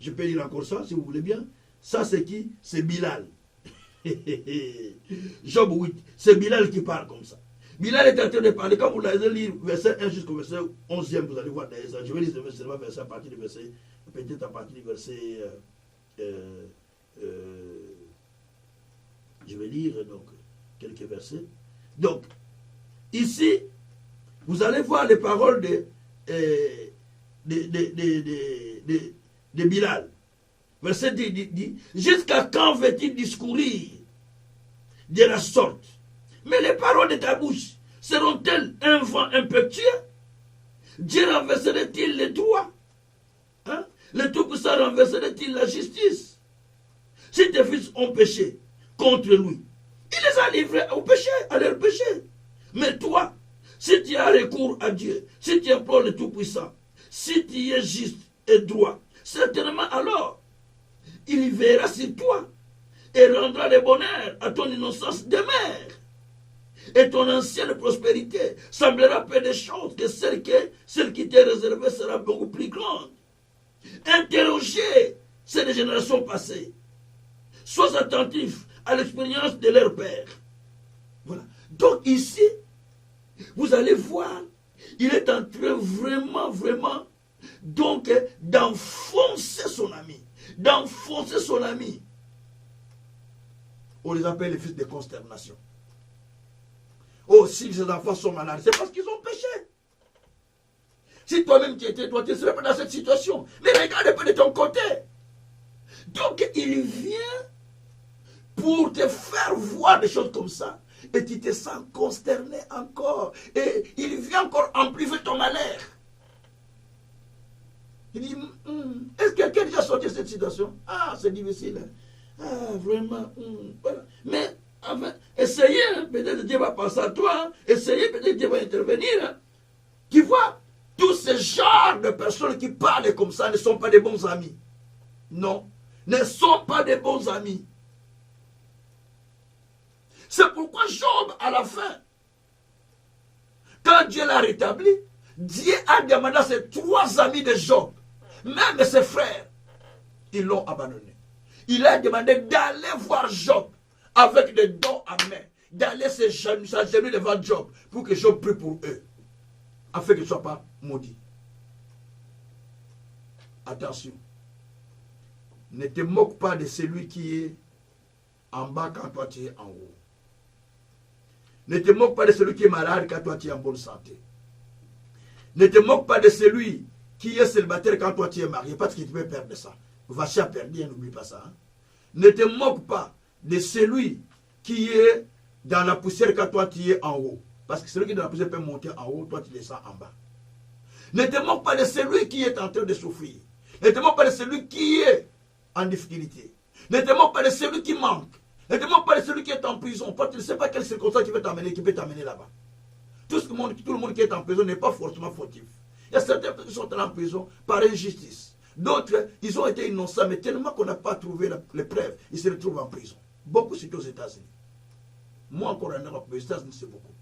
Je peux lire encore ça, si vous voulez bien. Ça, c'est qui? C'est Bilal. Job 8. C'est Bilal qui parle comme ça. Bilal est en train de parler. Quand vous allez lire verset 1 jusqu'au verset 11e, vous allez voir des je vais lire seulement verset à partir du verset, peut-être à partir du verset, je vais lire donc quelques versets. Donc, ici, vous allez voir les paroles de Bilal. Verset 10 dit, jusqu'à quand veux-tu discourir de la sorte? Mais les paroles de ta bouche seront-elles un vent impétueux? Dieu renverserait-il les droits? Hein? Le Tout-Puissant renverserait-il la justice? Si tes fils ont péché contre lui, il les a livrés au péché, à leur péché. Mais toi, si tu as recours à Dieu, si tu implores le Tout-Puissant, si tu es juste et droit, certainement alors, il verra sur toi et rendra le bonheur à ton innocence de mère. Et ton ancienne prospérité semblera peu de choses que celle qui t'est réservée sera beaucoup plus grande. Interrogez ces générations passées. Sois attentif à l'expérience de leur père. Voilà. Donc ici, vous allez voir, il est en train vraiment, donc, d'enfoncer son ami. D'enfoncer son ami. On les appelle les fils de consternation. Oh, si ces enfants sont malades, c'est parce qu'ils ont péché. Si toi-même tu étais, toi, tu ne serais pas dans cette situation. Mais regarde un peu de ton côté. Donc, il vient pour te faire voir des choses comme ça. Et tu te sens consterné encore. Et il vient encore amplifier ton malheur. Il dit, est-ce que quelqu'un a déjà sorti de cette situation? Ah, c'est difficile. Ah, vraiment. Voilà. Mais, enfin, essayez, peut-être Dieu va penser à toi. Essayez, peut-être Dieu va intervenir. Tu vois, tous ces genres de personnes qui parlent comme ça ne sont pas des bons amis. Non, ne sont pas des bons amis. C'est pourquoi Job, à la fin, quand Dieu l'a rétabli, Dieu a demandé à ses trois amis de Job, même ses frères, ils l'ont abandonné. Il a demandé d'aller voir Job avec des dons à main, d'aller s'agenouiller devant Job pour que Job prie pour eux, afin qu'ils ne soient pas maudits. Attention, ne te moque pas de celui qui est en bas quand toi tu es en haut. Ne te moque pas de celui qui est malade quand toi tu es en bonne santé. Ne te moque pas de celui qui est célibataire quand toi tu es marié, parce que tu peux perdre ça. Vachi a perdu, n'oublie pas ça. Hein. Ne te moque pas de celui qui est dans la poussière quand toi tu es en haut. Parce que celui qui est dans la poussière peut monter en haut, toi tu descends en bas. Ne te moque pas de celui qui est en train de souffrir. Ne te moque pas de celui qui est en difficulté. Ne te moque pas de celui qui manque. Ne te moque pas de celui qui est en prison. Tu ne sais pas quelle circonstance qui peut t'amener là-bas. Tout le monde qui est en prison n'est pas forcément fautif. Il y a certains qui sont en prison par injustice. D'autres, ils ont été innocents, mais tellement qu'on n'a pas trouvé les preuves, ils se retrouvent en prison. Beaucoup, c'est aux États-Unis. Moi, encore en Europe, mais aux États-Unis, c'est beaucoup.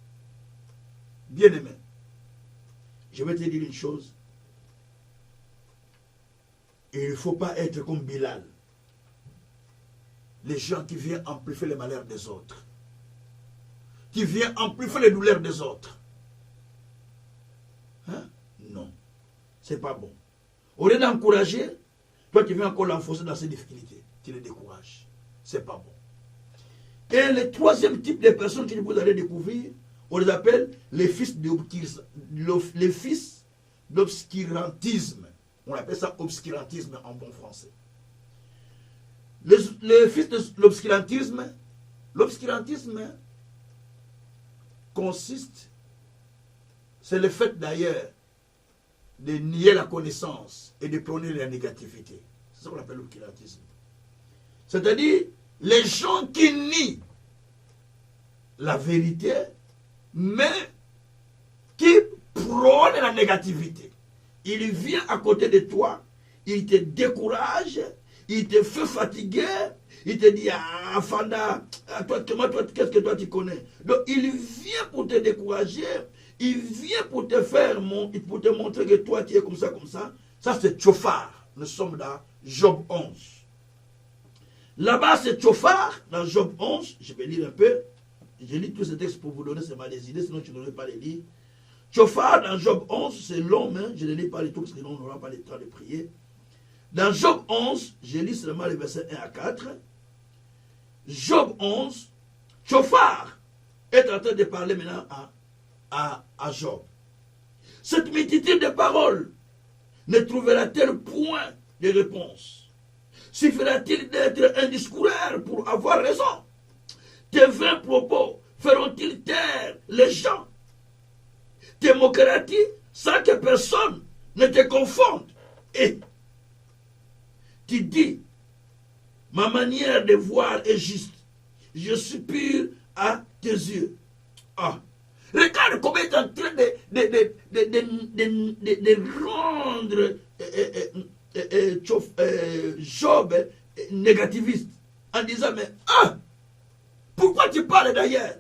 Bien aimé, je vais te dire une chose. Il ne faut pas être comme Bilal. Les gens qui viennent amplifier les malheurs des autres. Qui viennent amplifier les douleurs des autres. Hein? Non. C'est pas bon. Au lieu d'encourager, toi qui viens encore l'enfoncer dans ses difficultés, tu le décourages. C'est pas bon. Et le troisième type de personnes que vous allez découvrir, on les appelle les fils d'obscurantisme. On appelle ça obscurantisme en bon français. Les fils de l'obscurantisme consiste, c'est le fait d'ailleurs de nier la connaissance et de prôner la négativité. C'est ça qu'on appelle l'obscurantisme. C'est-à-dire les gens qui nient la vérité, mais qui prônent la négativité. Il vient à côté de toi, il te décourage, il te fait fatiguer, il te dit, ah, Fanda, toi, qu'est-ce que toi tu connais? Donc, il vient pour te décourager, il vient pour te faire, pour te montrer que toi, tu es comme ça, comme ça. Ça, c'est Tchofar. Nous sommes dans Job 11. Là-bas, c'est Tchofar, dans Job 11. Je vais lire un peu. Je lis tous ces textes pour vous donner seulement des idées, sinon tu n'aurais pas les lire. Tchofar, dans Job 11, c'est long, mais je ne lis pas les tout, parce que sinon on n'aura pas le temps de prier. Dans Job 11, je lis seulement les versets 1 à 4. Job 11, Tchofar est en train de parler maintenant à Job. Cette multitude de paroles ne trouvera-t-elle point de réponse? Suffira-t-il d'être un discoureur pour avoir raison? Tes vains propos feront-ils taire les gens? Te moqueras-tu sans que personne ne te confonde? Et tu dis, ma manière de voir est juste. Je suis pur à tes yeux. Ah. Regarde comment il est en train de rendre Job négativiste. En disant, mais pourquoi tu parles d'ailleurs?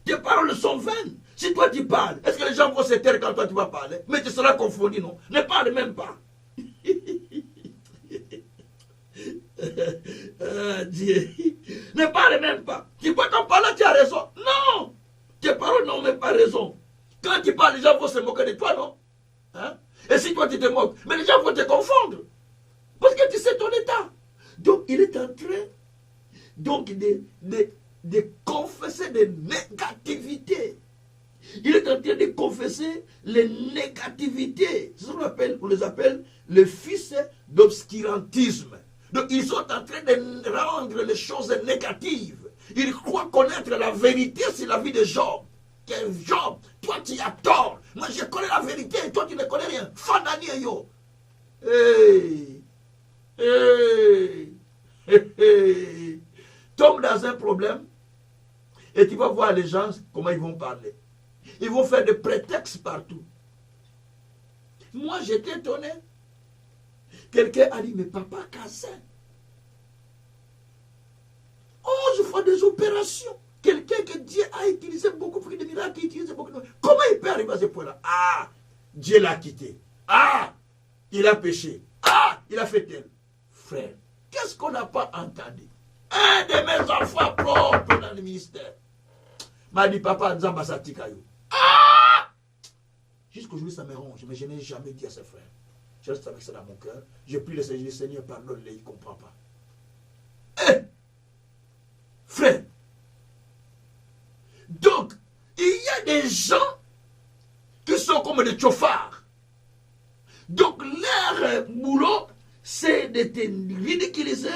Tes paroles sont vaines. Si toi tu parles, est-ce que les gens vont se taire quand toi tu vas parler? Mais tu seras confondu, non? Ne parle même pas. Dieu. Ne parle même pas. Tu vois qu'en parlant, tu as raison. Non. Tes paroles n'ont même pas raison. Quand tu parles, les gens vont se moquer de toi, non? Hein? Et si toi tu te moques, mais les gens vont te confondre. Parce que tu sais ton état. Donc il est en train de confesser des négativités. Il est en train de confesser les négativités. C'est ce qu'on les appelle les fils d'obscurantisme. Donc ils sont en train de rendre les choses négatives. Ils croient connaître la vérité sur la vie de Job. Que Job, toi tu as tort. Moi je connais la vérité, toi tu ne connais rien. Fandani yo. Hey. Hey. Hey. Hey. Tombe dans un problème et tu vas voir les gens comment ils vont parler. Ils vont faire des prétextes partout. Moi j'étais étonné. Quelqu'un a dit, mais papa Cassin, 11 fois des opérations. Quelqu'un que Dieu a utilisé beaucoup pour des miracles, comment il peut arriver à ce point-là? Ah, Dieu l'a quitté. Ah, il a péché. Ah, il a fait tel. Frère, qu'est-ce qu'on n'a pas entendu? Un de mes enfants propres dans le ministère m'a dit, papa, Nzamba Satikayo. Ah! Jusqu'aujourd'hui, ça me ronge, mais je n'ai jamais dit à ce frère. Je reste avec ça dans mon cœur. Je prie le Seigneur, Seigneur, pardonne-le, il ne comprend pas. Eh! Frère, donc, il y a des gens qui sont comme des chauffards. Donc, boulot, c'est de te ridiculiser,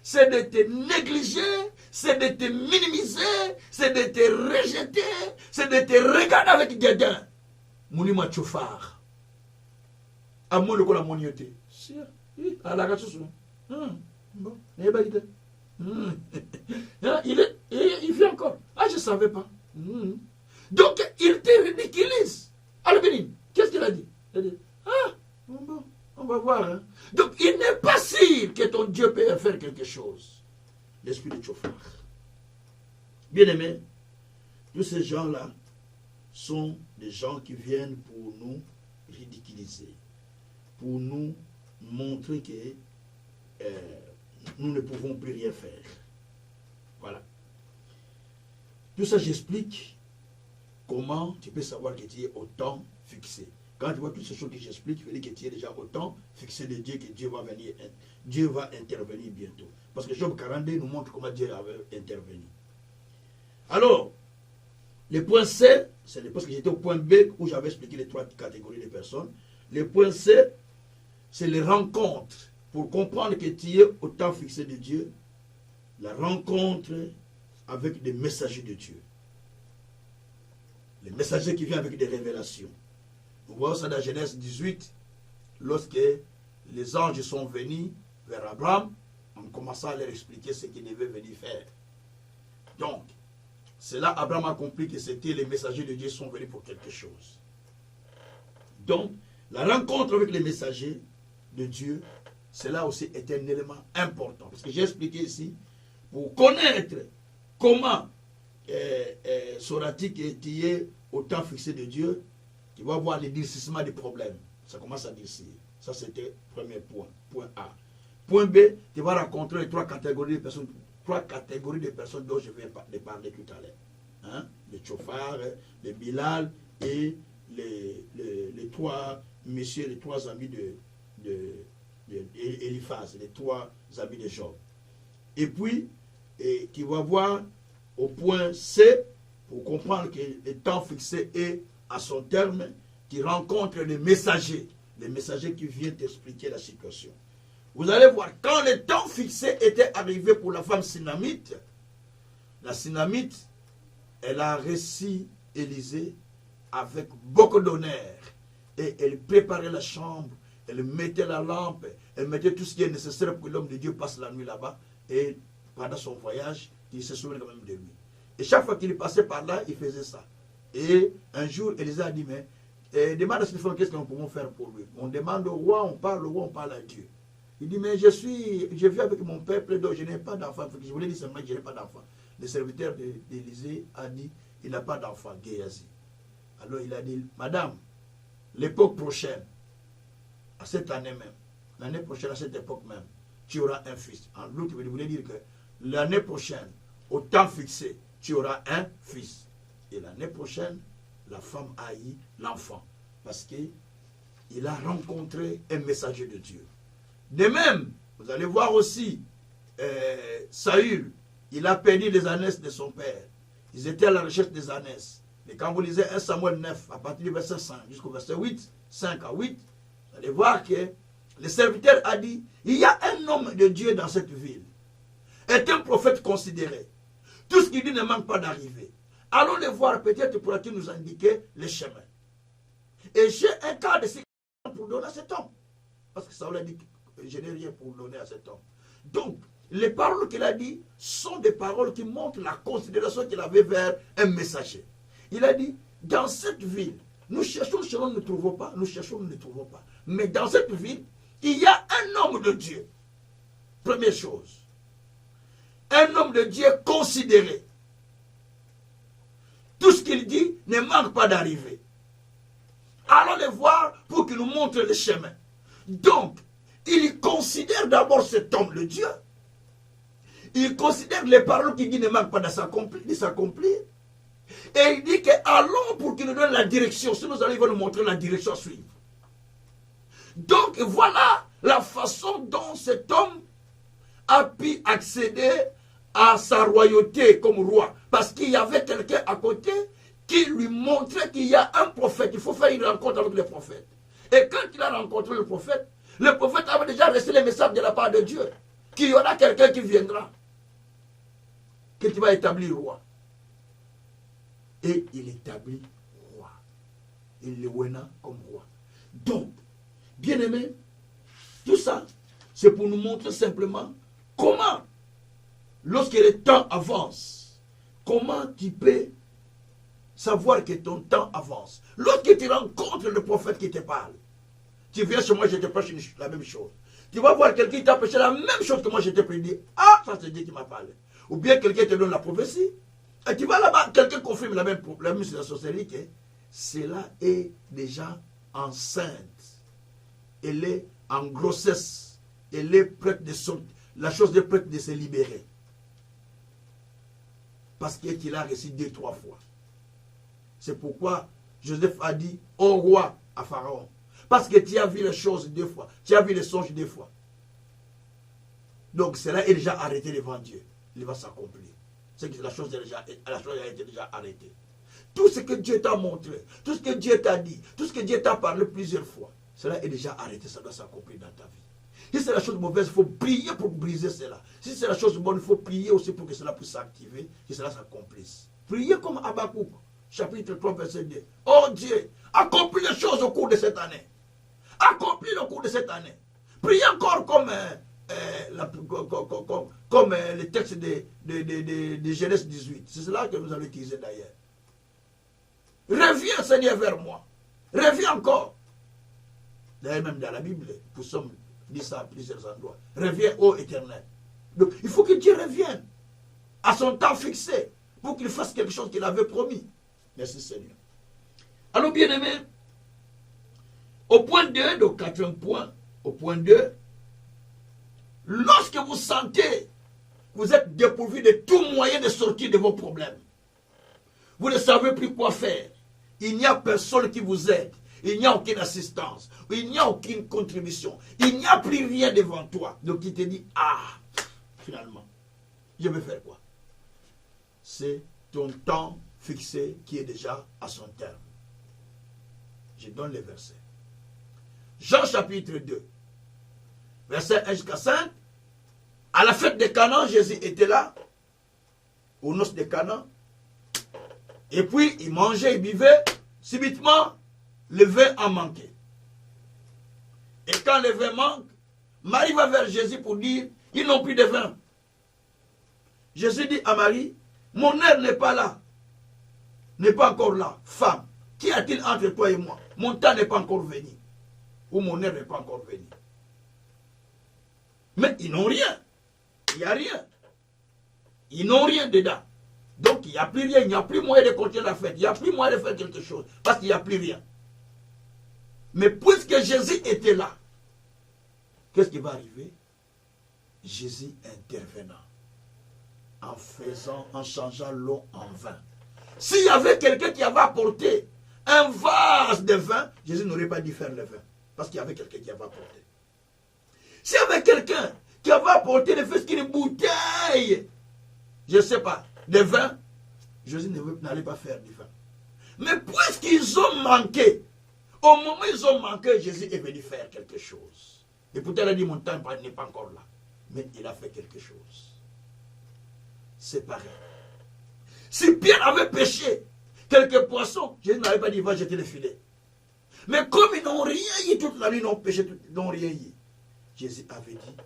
c'est de te négliger, c'est de te minimiser, c'est de te rejeter, c'est de te regarder avec dédain. Mouni ma chauffard. À moi le coup la monioté. À la gâteau. Bon, il vit encore. Ah, je ne savais pas. Donc, il te ridiculise. Albénine, qu'est-ce qu'il a dit? Il a dit, ah, bon, on va voir. Hein. Donc, il n'est pas sûr que ton Dieu peut faire quelque chose. L'esprit de chauffard. Bien-aimés, tous ces gens-là sont des gens qui viennent pour nous ridiculiser, pour nous montrer que nous ne pouvons plus rien faire. Voilà. Tout ça, j'explique comment tu peux savoir que tu es au temps fixé. Quand tu vois toutes ces choses que j'explique, il faut dire que tu es déjà au temps fixé de Dieu, que Dieu va venir, Dieu va intervenir bientôt. Parce que Job 42 nous montre comment Dieu avait intervenu. Alors, le point C, c'est parce que j'étais au point B où j'avais expliqué les trois catégories de personnes. Le point C, c'est les rencontres. Pour comprendre que tu es au temps fixé de Dieu, la rencontre avec des messagers de Dieu. Les messagers qui viennent avec des révélations. Nous voyons ça dans Genèse 18, lorsque les anges sont venus vers Abraham, en commençant à leur expliquer ce qu'ils devaient venir faire. Donc, c'est là Abraham a compris que c'était les messagers de Dieu qui sont venus pour quelque chose. Donc, la rencontre avec les messagers de Dieu, cela aussi est un élément important. Parce que j'ai expliqué ici, pour connaître comment sauras-tu qui est au temps fixé de Dieu, tu vas voir les durcissements des problèmes. Ça commence à durcir. Ça, c'était le premier point. Point A. Point B, tu vas rencontrer les trois catégories de personnes dont je viens de parler tout à l'heure. Hein? Les chauffards, les Bilal et les trois messieurs, les trois amis d'Eliphaz, les trois amis de Job. Et puis, tu vas voir au point C, pour comprendre que le temps fixé est à son terme, tu rencontres les messagers qui viennent t'expliquer la situation. Vous allez voir, quand le temps fixé était arrivé pour la femme Sunamite, la Sunamite, elle a reçu Élisée avec beaucoup d'honneur. Et elle préparait la chambre, elle mettait la lampe, elle mettait tout ce qui est nécessaire pour que l'homme de Dieu passe la nuit là-bas. Et pendant son voyage, il se souvenait quand même de lui. Et chaque fois qu'il passait par là, il faisait ça. Et un jour, Élisée a dit, mais demande à cette femme qu'est-ce que nous pouvons faire pour lui. On demande au roi, on parle à Dieu. Il dit, mais je vis avec mon peuple, donc je n'ai pas d'enfant. Je voulais dire seulement que je n'ai pas d'enfant. Le serviteur d'Élisée a dit, il n'a pas d'enfant, Géasi. Alors il a dit, madame, l'époque prochaine, à cette année même, l'année prochaine, à cette époque même, tu auras un fils. En l'autre, il voulait dire que l'année prochaine, au temps fixé, tu auras un fils. Et l'année prochaine, la femme a eu l'enfant. Parce qu'il a rencontré un messager de Dieu. De même, vous allez voir aussi, Saül, il a perdu les ânesses de son père. Ils étaient à la recherche des ânesses. Et quand vous lisez 1 Samuel 9, à partir du verset 5 jusqu'au verset 8, 5 à 8, vous allez voir que le serviteur a dit, il y a un homme de Dieu dans cette ville. Est un prophète considéré. Tout ce qu'il dit ne manque pas d'arriver. Allons le voir, peut-être pourra-t-il nous indiquer les chemins. Et j'ai un cas de sécurité pour donner à cet homme. Parce que ça lui a dit que je n'ai rien pour donner à cet homme. Donc, les paroles qu'il a dit sont des paroles qui montrent la considération qu'il avait vers un messager. Il a dit, dans cette ville, nous cherchons, nous ne trouvons pas, nous cherchons, nous ne trouvons pas. Mais dans cette ville, il y a un homme de Dieu. Première chose. Un homme de Dieu considéré. Tout ce qu'il dit ne manque pas d'arriver. Allons le voir pour qu'il nous montre le chemin. Donc, il considère d'abord cet homme de Dieu. Il considère les paroles qu'il dit ne manquent pas de s'accomplir. Et il dit que allons pour qu'il nous donne la direction. Si nous allons, il va nous montrer la direction à suivre. Donc, voilà la façon dont cet homme a pu accéder à sa royauté comme roi. Parce qu'il y avait quelqu'un à côté qui lui montrait qu'il y a un prophète. Il faut faire une rencontre avec le prophète. Et quand il a rencontré le prophète, Le prophète avait déjà reçu le message de la part de Dieu. Qu'il y aura quelqu'un qui viendra. Que tu vas établir roi. Et il établit roi. Il le wena comme roi. Donc, bien aimé, tout ça, c'est pour nous montrer simplement comment, lorsque le temps avance, comment tu peux savoir que ton temps avance. Lorsque tu rencontres le prophète qui te parle, tu viens chez moi, je te prêche la même chose. Tu vas voir quelqu'un qui t'a prêché la même chose que moi je t'ai prédit. Ah, ça c'est Dieu qui m'a parlé. Ou bien quelqu'un te donne la prophétie. Et tu vas là-bas, quelqu'un confirme la même chose de la sorcellerie. Que cela est déjà enceinte. Elle est en grossesse. Elle est prête de la chose est prête de se libérer. Parce qu'il a reçu 2-3 fois. C'est pourquoi Joseph a dit au roi à Pharaon. Parce que tu as vu les choses 2 fois. Tu as vu les songes 2 fois. Donc cela est déjà arrêté devant Dieu. Il va s'accomplir. C'est que la chose a été déjà arrêtée. Tout ce que Dieu t'a montré, tout ce que Dieu t'a dit, tout ce que Dieu t'a parlé plusieurs fois, cela est déjà arrêté. Ça doit s'accomplir dans ta vie. Si c'est la chose mauvaise, il faut prier pour briser cela. Si c'est la chose bonne, il faut prier aussi pour que cela puisse s'activer, que cela s'accomplisse. Priez comme Habakkuk, chapitre 3, verset 2. Oh Dieu, accomplis les choses au cours de cette année. Accomplis au cours de cette année. Priez encore comme le texte de Genèse 18. C'est cela que nous allons utiliser d'ailleurs. Reviens, Seigneur, vers moi. Reviens encore. D'ailleurs, même dans la Bible, nous sommes dit ça à plusieurs endroits. Reviens, ô Éternel. Donc, il faut que Dieu revienne à son temps fixé pour qu'il fasse quelque chose qu'il avait promis. Merci, Seigneur. Alors, bien-aimés, au point 2, donc 4e point, au point 2, lorsque vous sentez que vous êtes dépourvu de tout moyen de sortir de vos problèmes, vous ne savez plus quoi faire, il n'y a personne qui vous aide, il n'y a aucune assistance, il n'y a aucune contribution, il n'y a plus rien devant toi. Donc il te dit, ah, finalement, je vais faire quoi? C'est ton temps fixé qui est déjà à son terme. Je donne les versets. Jean chapitre 2, verset 1 jusqu'à 5. À la fête de Canaan, Jésus était là, aux noces de Canaan. Et puis, il mangeait, il buvait. Subitement, le vin a manqué. Et quand le vin manque, Marie va vers Jésus pour dire, ils n'ont plus de vin. Jésus dit à Marie, mon heure n'est pas là. N'est pas encore là. Femme, qu'y a-t-il entre toi et moi? Mon temps n'est pas encore venu. Ou mon heure n'est pas encore venue. Mais ils n'ont rien. Il n'y a rien. Ils n'ont rien dedans. Donc il n'y a plus rien. Il n'y a plus moyen de continuer la fête. Il n'y a plus moyen de faire quelque chose. Parce qu'il n'y a plus rien. Mais puisque Jésus était là, qu'est-ce qui va arriver? Jésus intervenant. En changeant l'eau en vin. S'il y avait quelqu'un qui avait apporté un vase de vin, Jésus n'aurait pas dû faire le vin. Parce qu'il y avait quelqu'un qui avait apporté. S'il y avait quelqu'un qui avait apporté ne fait qu'une bouteille, je ne sais pas, de vin, Jésus n'allait pas faire du vin. Mais puisqu'ils ont manqué, au moment où ils ont manqué, Jésus est venu faire quelque chose. Et pourtant, il a dit, mon temps n'est pas encore là. Mais il a fait quelque chose. C'est pareil. Si Pierre avait pêché quelques poissons, Jésus n'avait pas dit, va jeter les filets. Mais comme ils n'ont rien eu toute la nuit, ils n'ont pêché, ils n'ont rien eu. Jésus avait dit,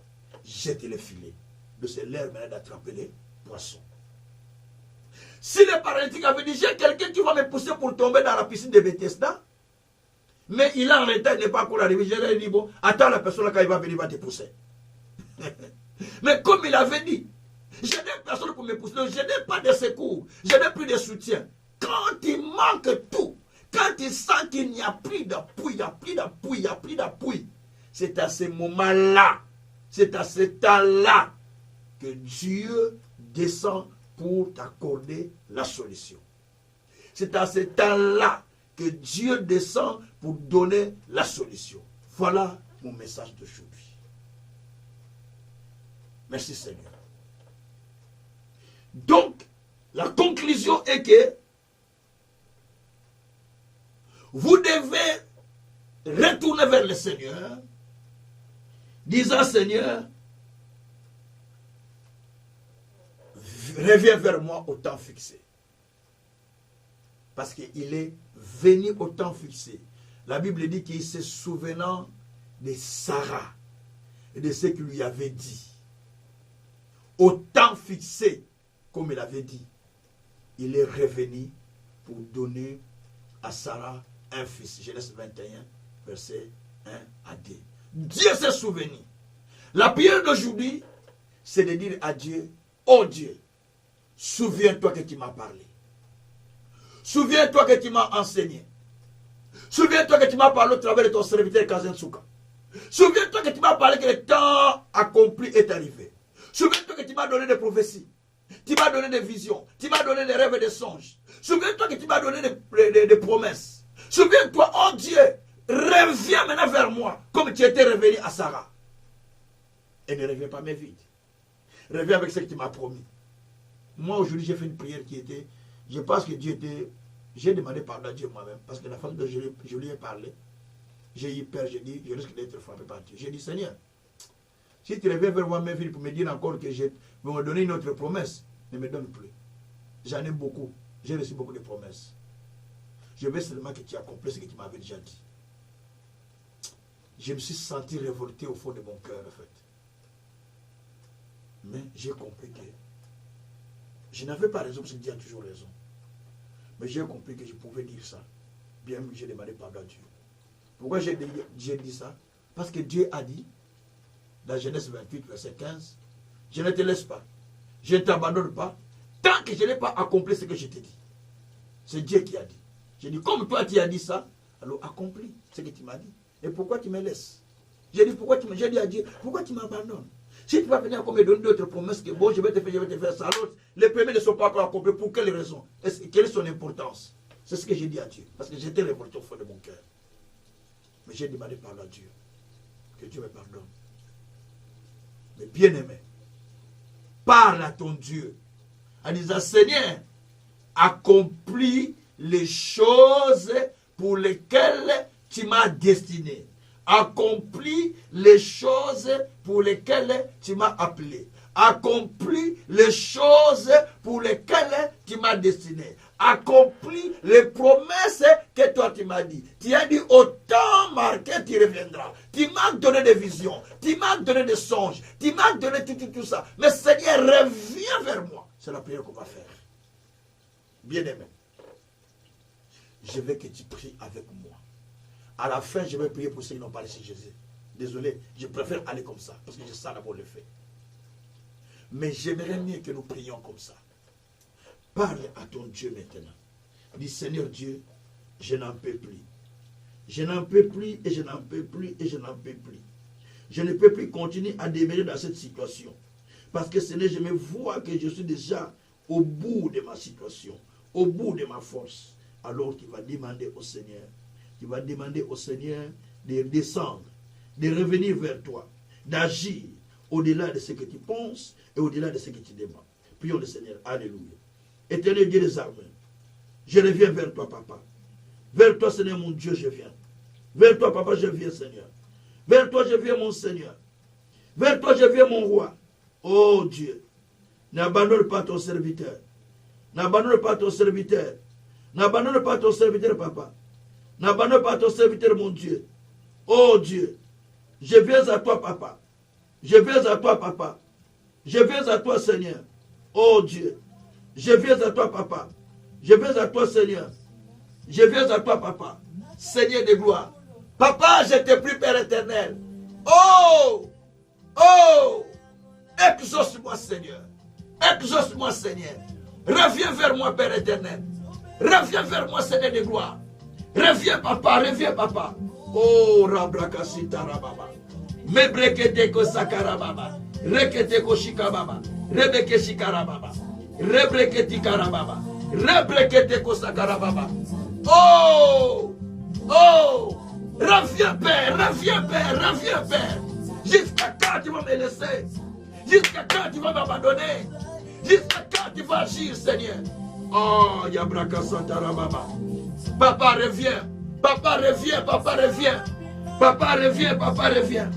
jetez les filets. De c'est l'heure maintenant d'attraper les poissons. Si le paralytique avait dit, j'ai quelqu'un qui va me pousser pour tomber dans la piscine de Bethesda, mais il a en retard, il n'est pas encore arrivé, je lui ai dit, bon, attends la personne là, quand il va venir, il va te pousser. Mais comme il avait dit, je n'ai personne pour me pousser, je n'ai pas de secours, je n'ai plus de soutien. Quand il manque tout, quand il sent qu'il n'y a plus d'appui, il n'y a plus d'appui, il n'y a plus d'appui, c'est à ce moment-là, c'est à ce temps-là que Dieu descend pour t'accorder la solution. C'est à ce temps-là que Dieu descend pour donner la solution. Voilà mon message d'aujourd'hui. Merci Seigneur. Donc, la conclusion est que vous devez retourner vers le Seigneur disant, Seigneur, reviens vers moi au temps fixé. Parce qu'il est venu au temps fixé. La Bible dit qu'il se souvenant de Sarah et de ce qu'il lui avait dit. Au temps fixé, comme il avait dit, il est revenu pour donner à Sarah un fils. Genèse 21, verset 1 à 2. Dieu s'est souvenu. La prière d'aujourd'hui, c'est de dire à Dieu, oh Dieu, souviens-toi que tu m'as parlé. Souviens-toi que tu m'as enseigné. Souviens-toi que tu m'as parlé au travers de ton serviteur Kazen Souka. Souviens-toi que tu m'as parlé que le temps accompli est arrivé. Souviens-toi que tu m'as donné des prophéties. Tu m'as donné des visions. Tu m'as donné des rêves et des songes. Souviens-toi que tu m'as donné des promesses. Souviens-toi, oh Dieu, reviens maintenant vers moi, comme tu étais revenu à Sarah. Et ne reviens pas mais vite. Reviens avec ce que tu m'as promis. Moi, aujourd'hui, j'ai fait une prière qui était... Je pense que Dieu était... J'ai demandé pardon à Dieu moi-même, parce que la façon dont je lui ai parlé, j'ai eu peur, j'ai dit, je risque d'être frappé par Dieu. J'ai dit, Seigneur, si tu reviens vers moi, mes filles, pour me dire encore que je vais me donner une autre promesse, ne me donne plus. J'en ai beaucoup. J'ai reçu beaucoup de promesses. Je veux seulement que tu accomplisses ce que tu m'avais déjà dit. Je me suis senti révolté au fond de mon cœur, en fait. Mais j'ai compris que je n'avais pas raison, parce que Dieu a toujours raison. Mais j'ai compris que je pouvais dire ça, bien que j'ai demandé pardon à Dieu. Pourquoi j'ai dit ça? Parce que Dieu a dit, dans Genèse 28, verset 15, je ne te laisse pas, je ne t'abandonne pas, tant que je n'ai pas accompli ce que je t'ai dit. C'est Dieu qui a dit. J'ai dit, comme toi tu as dit ça, alors accomplis ce que tu m'as dit. Et pourquoi tu me laisses? J'ai dit à Dieu, pourquoi tu m'abandonnes? Si tu vas venir encore me donner d'autres promesses que bon, je vais te faire ça. Alors, les premiers ne sont pas encore accomplis. Pour quelle raison? Quelle est son importance? C'est ce que j'ai dit à Dieu. Parce que j'étais révolté au fond de mon cœur. Mais j'ai demandé pardon à Dieu. Que Dieu me pardonne. Mais bien aimé, parle à ton Dieu. En disant, Seigneur, accomplis les choses pour lesquelles tu m'as destiné. Accomplis les choses pour lesquelles tu m'as appelé. Accomplis les choses pour lesquelles tu m'as destiné. Accomplis les promesses que toi tu m'as dit. Tu as dit au temps marqué tu reviendras. Tu m'as donné des visions. Tu m'as donné des songes. Tu m'as donné tout ça. Mais Seigneur, reviens vers moi. C'est la prière qu'on va faire. Bien aimé, je veux que tu pries avec moi. À la fin, je vais prier pour ceux qui n'ont pas laissé Jésus. Désolé, je préfère aller comme ça, parce que je sais d'abord le fait. Mais j'aimerais mieux que nous prions comme ça. Parle à ton Dieu maintenant. Dis, Seigneur Dieu, je n'en peux plus. Je n'en peux plus, et je n'en peux plus, et je n'en peux plus. Je ne peux plus continuer à demeurer dans cette situation. Parce que Seigneur, je me vois que je suis déjà au bout de ma situation, au bout de ma force. Alors tu vas demander au Seigneur, tu vas demander au Seigneur de descendre, de revenir vers toi, d'agir au-delà de ce que tu penses et au-delà de ce que tu demandes. Prions le Seigneur. Alléluia. Éternel Dieu des armées, je reviens vers toi, Papa. Vers toi, Seigneur, mon Dieu, je viens. Vers toi, Papa, je viens, Seigneur. Vers toi, je viens, mon Seigneur. Vers toi, je viens, mon roi. Oh Dieu, n'abandonne pas ton serviteur. N'abandonne pas ton serviteur. N'abandonne pas ton serviteur, Papa. N'abandonne pas ton serviteur, mon Dieu. Oh Dieu, je viens à toi, Papa. Je viens à toi, Papa. Je viens à toi, Seigneur. Oh Dieu, je viens à toi, Papa. Je viens à toi, Seigneur. Je viens à toi, Papa. Seigneur de gloire. Papa, je te prie, Père éternel. Oh! Oh! Exauce-moi, Seigneur. Exauce-moi, Seigneur. Reviens vers moi, Père éternel. Reviens vers moi, Seigneur de gloire. Reviens, Papa. Reviens, Papa. Oh, Rabrakasita Rababa. Mebrekete ko Sakarababa. Rekete ko Shikababa. Rebeke Shikarababa. Rebreketi Karababa. Rebrekete ko Sakarababa. Oh! Oh! Reviens, Père. Reviens, Père. Reviens, Père. Jusqu'à quand tu vas me laisser? Jusqu'à quand tu vas m'abandonner? Jusqu'à quand tu vas agir, Seigneur? Oh, Yabraka Santarababa. Papa, reviens. Papa, reviens. Papa, reviens. Papa, reviens. Papa, reviens.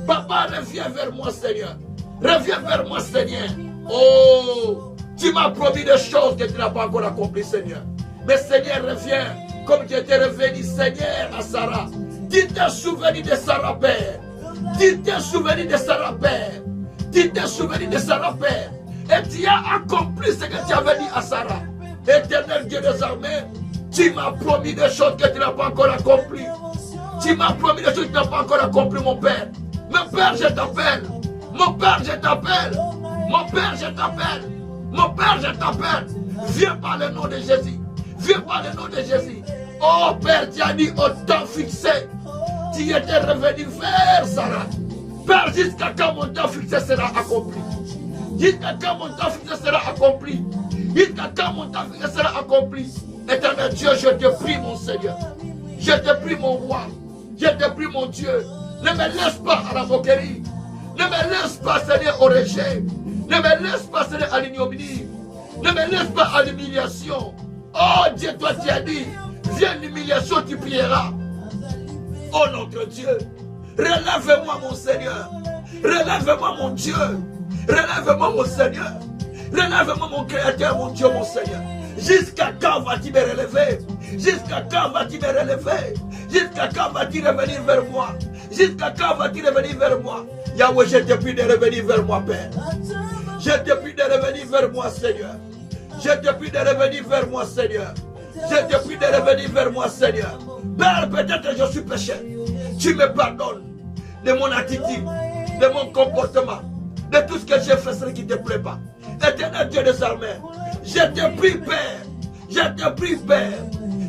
Papa, reviens vers moi, Seigneur. Reviens vers moi, Seigneur. Oh, tu m'as promis des choses que tu n'as pas encore accomplies, Seigneur. Mais Seigneur, reviens comme tu étais revenu, Seigneur, à Sarah. Tu t'es souvenu de Sarah, Père. Tu t'es souvenu de Sarah, Père. Tu t'es souvenu de Sarah, Père. Et tu as accompli ce que tu avais dit à Sarah. Éternel Dieu des armées, tu m'as promis des choses que tu n'as pas encore accomplies. Tu m'as promis des choses que tu n'as pas encore accomplies, mon Père. Mon Père, je t'appelle. Mon Père, je t'appelle. Mon Père, je t'appelle. Mon Père, je t'appelle. Viens par le nom de Jésus. Viens par le nom de Jésus. Oh Père, tu as dit au temps fixé. Tu étais revenu vers Sarah. Père, jusqu'à quand mon temps fixé sera accompli. Jusqu'à quand mon temps fixé sera accompli. Jusqu'à quand mon temps fixé sera accompli. Éternel Dieu, je te prie, mon Seigneur. Je te prie, mon roi. Je te prie, mon Dieu. Ne me laisse pas à la moquerie. Ne me laisse pas, Seigneur, au rejet. Ne me laisse pas, Seigneur, à l'ignominie. Ne me laisse pas à l'humiliation. Oh Dieu, toi tu as dit, viens l'humiliation, tu prieras. Oh notre Dieu, relève-moi, mon Seigneur. Relève-moi, mon Dieu. Relève-moi, mon Seigneur. Relève-moi, mon Créateur, mon Dieu, mon Seigneur. Jusqu'à quand vas-tu me relever? Jusqu'à quand vas-tu me relever? Jusqu'à quand vas-tu revenir vers moi? Jusqu'à quand vas-tu revenir vers moi? Yahweh, je te prie de revenir vers moi, Père. Je te prie de revenir vers moi, Seigneur. Je te prie de revenir vers moi, Seigneur. Je te prie de revenir vers moi, Seigneur. Père, peut-être que je suis pécheur. Tu me pardonnes de mon attitude, de mon comportement, de tout ce que j'ai fait, ce qui ne te plaît pas. Éternel Dieu des armées, je te prie, Père. Je te prie, Père.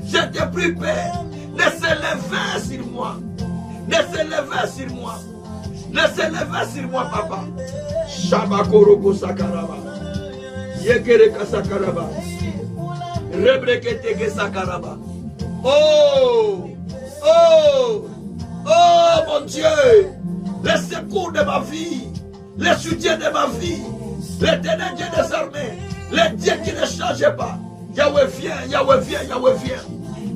Je te prie, Père. Laissez lever sur moi. Laissez lever sur moi. Laissez lever sur moi, Papa. Shabakoroko Sakaraba. Yekereka Sakaraba. Rebreketeke Sakaraba. Oh! Oh! Oh, mon Dieu! Le secours de ma vie, le soutien de ma vie, l'éternel Dieu des armées, le Dieu qui ne change pas. Yahweh viens, Yahweh viens, Yahweh viens.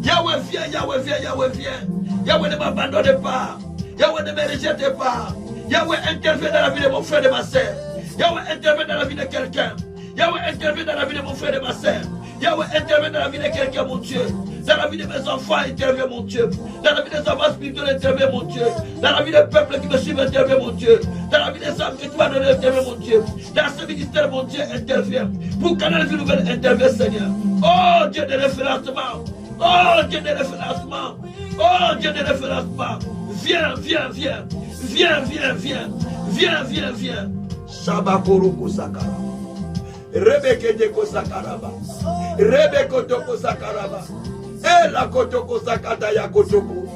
Yahweh viens, Yahweh viens, Yahweh viens. Yahweh ne m'abandonne pas. Yahweh ne me rejette pas. Yahweh intervient dans la vie de mon frère et de ma soeur. Yahweh intervient dans la vie de quelqu'un. Yahweh intervient dans la vie de mon frère et de ma soeur. Yahweh intervient dans la vie de quelqu'un, mon Dieu. Dans la vie de mes enfants, intervient, mon Dieu. Dans la vie des enfants spirituels, intervient, mon Dieu. Dans la vie des peuples qui me suivent, intervient, mon Dieu. Dans la vie des âmes que tu m'as donné, intervient, mon Dieu. Dans ce ministère, mon Dieu, intervient. Pour Canal Vie Nouvelle, intervient, Seigneur. Oh, Dieu de référencement. Oh, Dieu de référencement. Oh, Dieu de référencement. Viens, viens, viens. Viens, viens, viens. Viens, viens, viens. Shabakoroko Sakara. Rebeke Deko Sakaraba. Rebeko Toko Sakaraba. Ela Kotoko Sakata ya Kotoko.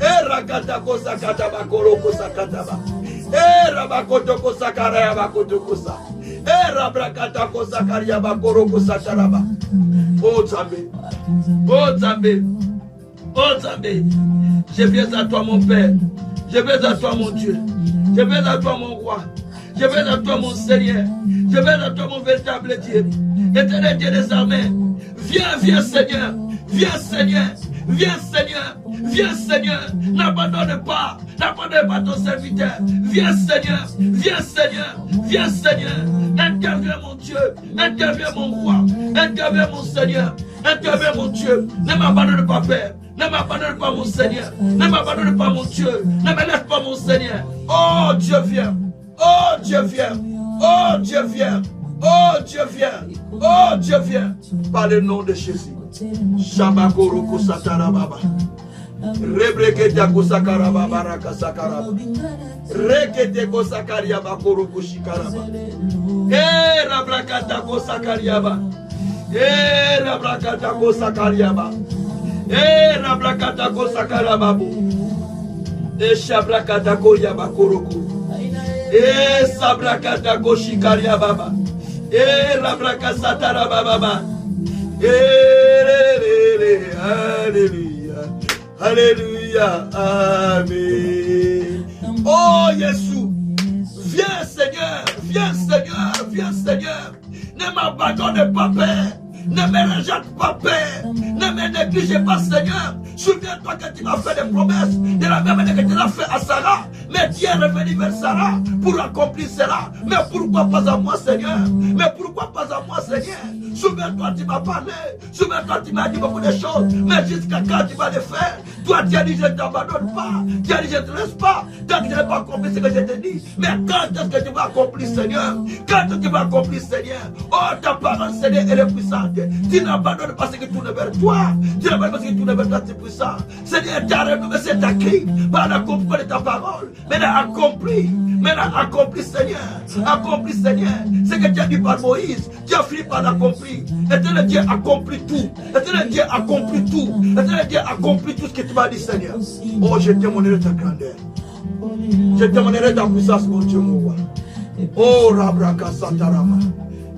Era Katako Sakata Bakoroko Sakataba. Era Bakotoko Sakaraya Bakotoko Sa. Era Brakatako Sakaria Bakoroko Sakaraba. Oh Zambé. Oh Zambé. Oh Zambé. Je viens à toi, mon Père. Je viens à toi, mon Dieu. Je viens à toi, mon roi. Je viens à toi, mon Seigneur. Je viens à toi, mon véritable Dieu. Éternel Dieu des armées. Viens, viens, Seigneur. Viens, Seigneur. Viens, Seigneur. Viens, Seigneur. N'abandonne pas. N'abandonne pas ton serviteur. Viens, Seigneur. Viens, Seigneur. Viens, Seigneur. Interviens, mon Dieu. Interviens, mon roi. Interviens, mon Seigneur. Interviens, mon Dieu. Ne m'abandonne pas, Père. Ne m'abandonne pas, mon Seigneur. Ne m'abandonne pas, mon Dieu. Ne me laisse pas, mon Seigneur. Oh, Dieu viens. Oh, Dieu viens. Oh, Dieu viens. Oh, Dieu viens. Oh, Dieu viens. Par le nom de Jésus. Shabakoroko Sakarababa. Rebreketako Sakaraba Baraka Sakaraba. Reketeko Sakariaba Koroko Shikaraba. Rabrakatako Sakariaba. Rabrakatako Sakariaba. Rabrakatako Sakaraba. Shabrakatako Yaba Koroko. Sabrakatako Shikariaba. Rabrakasatara Baba. Alléluia. Alléluia. Amen. Oh Jésus. Viens Seigneur. Viens Seigneur. Viens Seigneur. Ne m'abandonne pas, Père. Ne me rejette pas, Père. Ne me néglige pas, Seigneur. Souviens-toi que tu m'as fait des promesses. De la même manière que tu l'as fait à Sarah. Mais tu es revenu vers Sarah pour accomplir cela. Mais pourquoi pas à moi, Seigneur? Mais pourquoi pas à moi, Seigneur? Souviens-toi, tu m'as parlé. Souviens-toi, tu m'as dit beaucoup de choses. Mais jusqu'à quand tu vas les faire? Toi, tu as dit, je ne t'abandonne pas. Tu as dit, je ne te laisse pas. Tant que je n'ai pas accompli ce que je t'ai dit. Mais quand est-ce que tu vas accomplir, Seigneur? Quand est-ce que tu vas accomplir, Seigneur? Oh, ta parole, Seigneur, elle est puissante. Tu n'abandonnes pas ce que tu tournes vers toi. Tu n'abandonnes pas ce que tu tournes vers toi, c'est puissant. Seigneur, tu as renouvelé cet acquis par l'accomplissement de ta parole. Maintenant, accomplis. Maintenant, accomplis, Seigneur. Accomplis, Seigneur. Ce que tu as dit par Moïse, tu as fini par l'accomplir. Éternel Dieu, accomplis tout. Éternel Dieu, accomplis tout. Éternel Dieu, accomplis tout ce que tu m'as dit, Seigneur. Oh, je témoignerai ta grandeur. Je témoignerai ta puissance, mon Dieu, mon roi. Oh, Rabraka Satarama.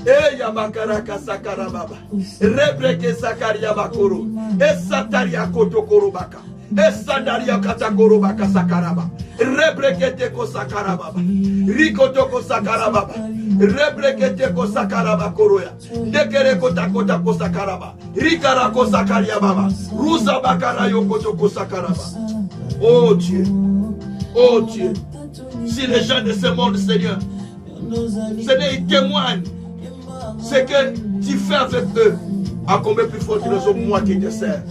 Eh, Yamakaraka Sakarababa. Rebreke Sakaria Bakoro. Et Sataria Kotokoro Baka. Et Sandaria Katakoro Baka Sakaraba. Rebrekete ko Sakarababa. Rikotoko Sakarababa. Rebrekete ko Sakaraba Koroya. Nekere Kotakota ko Sakaraba. Rikara ko Sakaria Baba. Rusa Bakara Yokotoko Sakaraba. Oh Dieu. Oh Dieu. Si les gens de ce monde, Seigneur, Seigneur, ils témoignent ce que tu fais avec eux, à combien plus fort que les autres, moi qui te sers,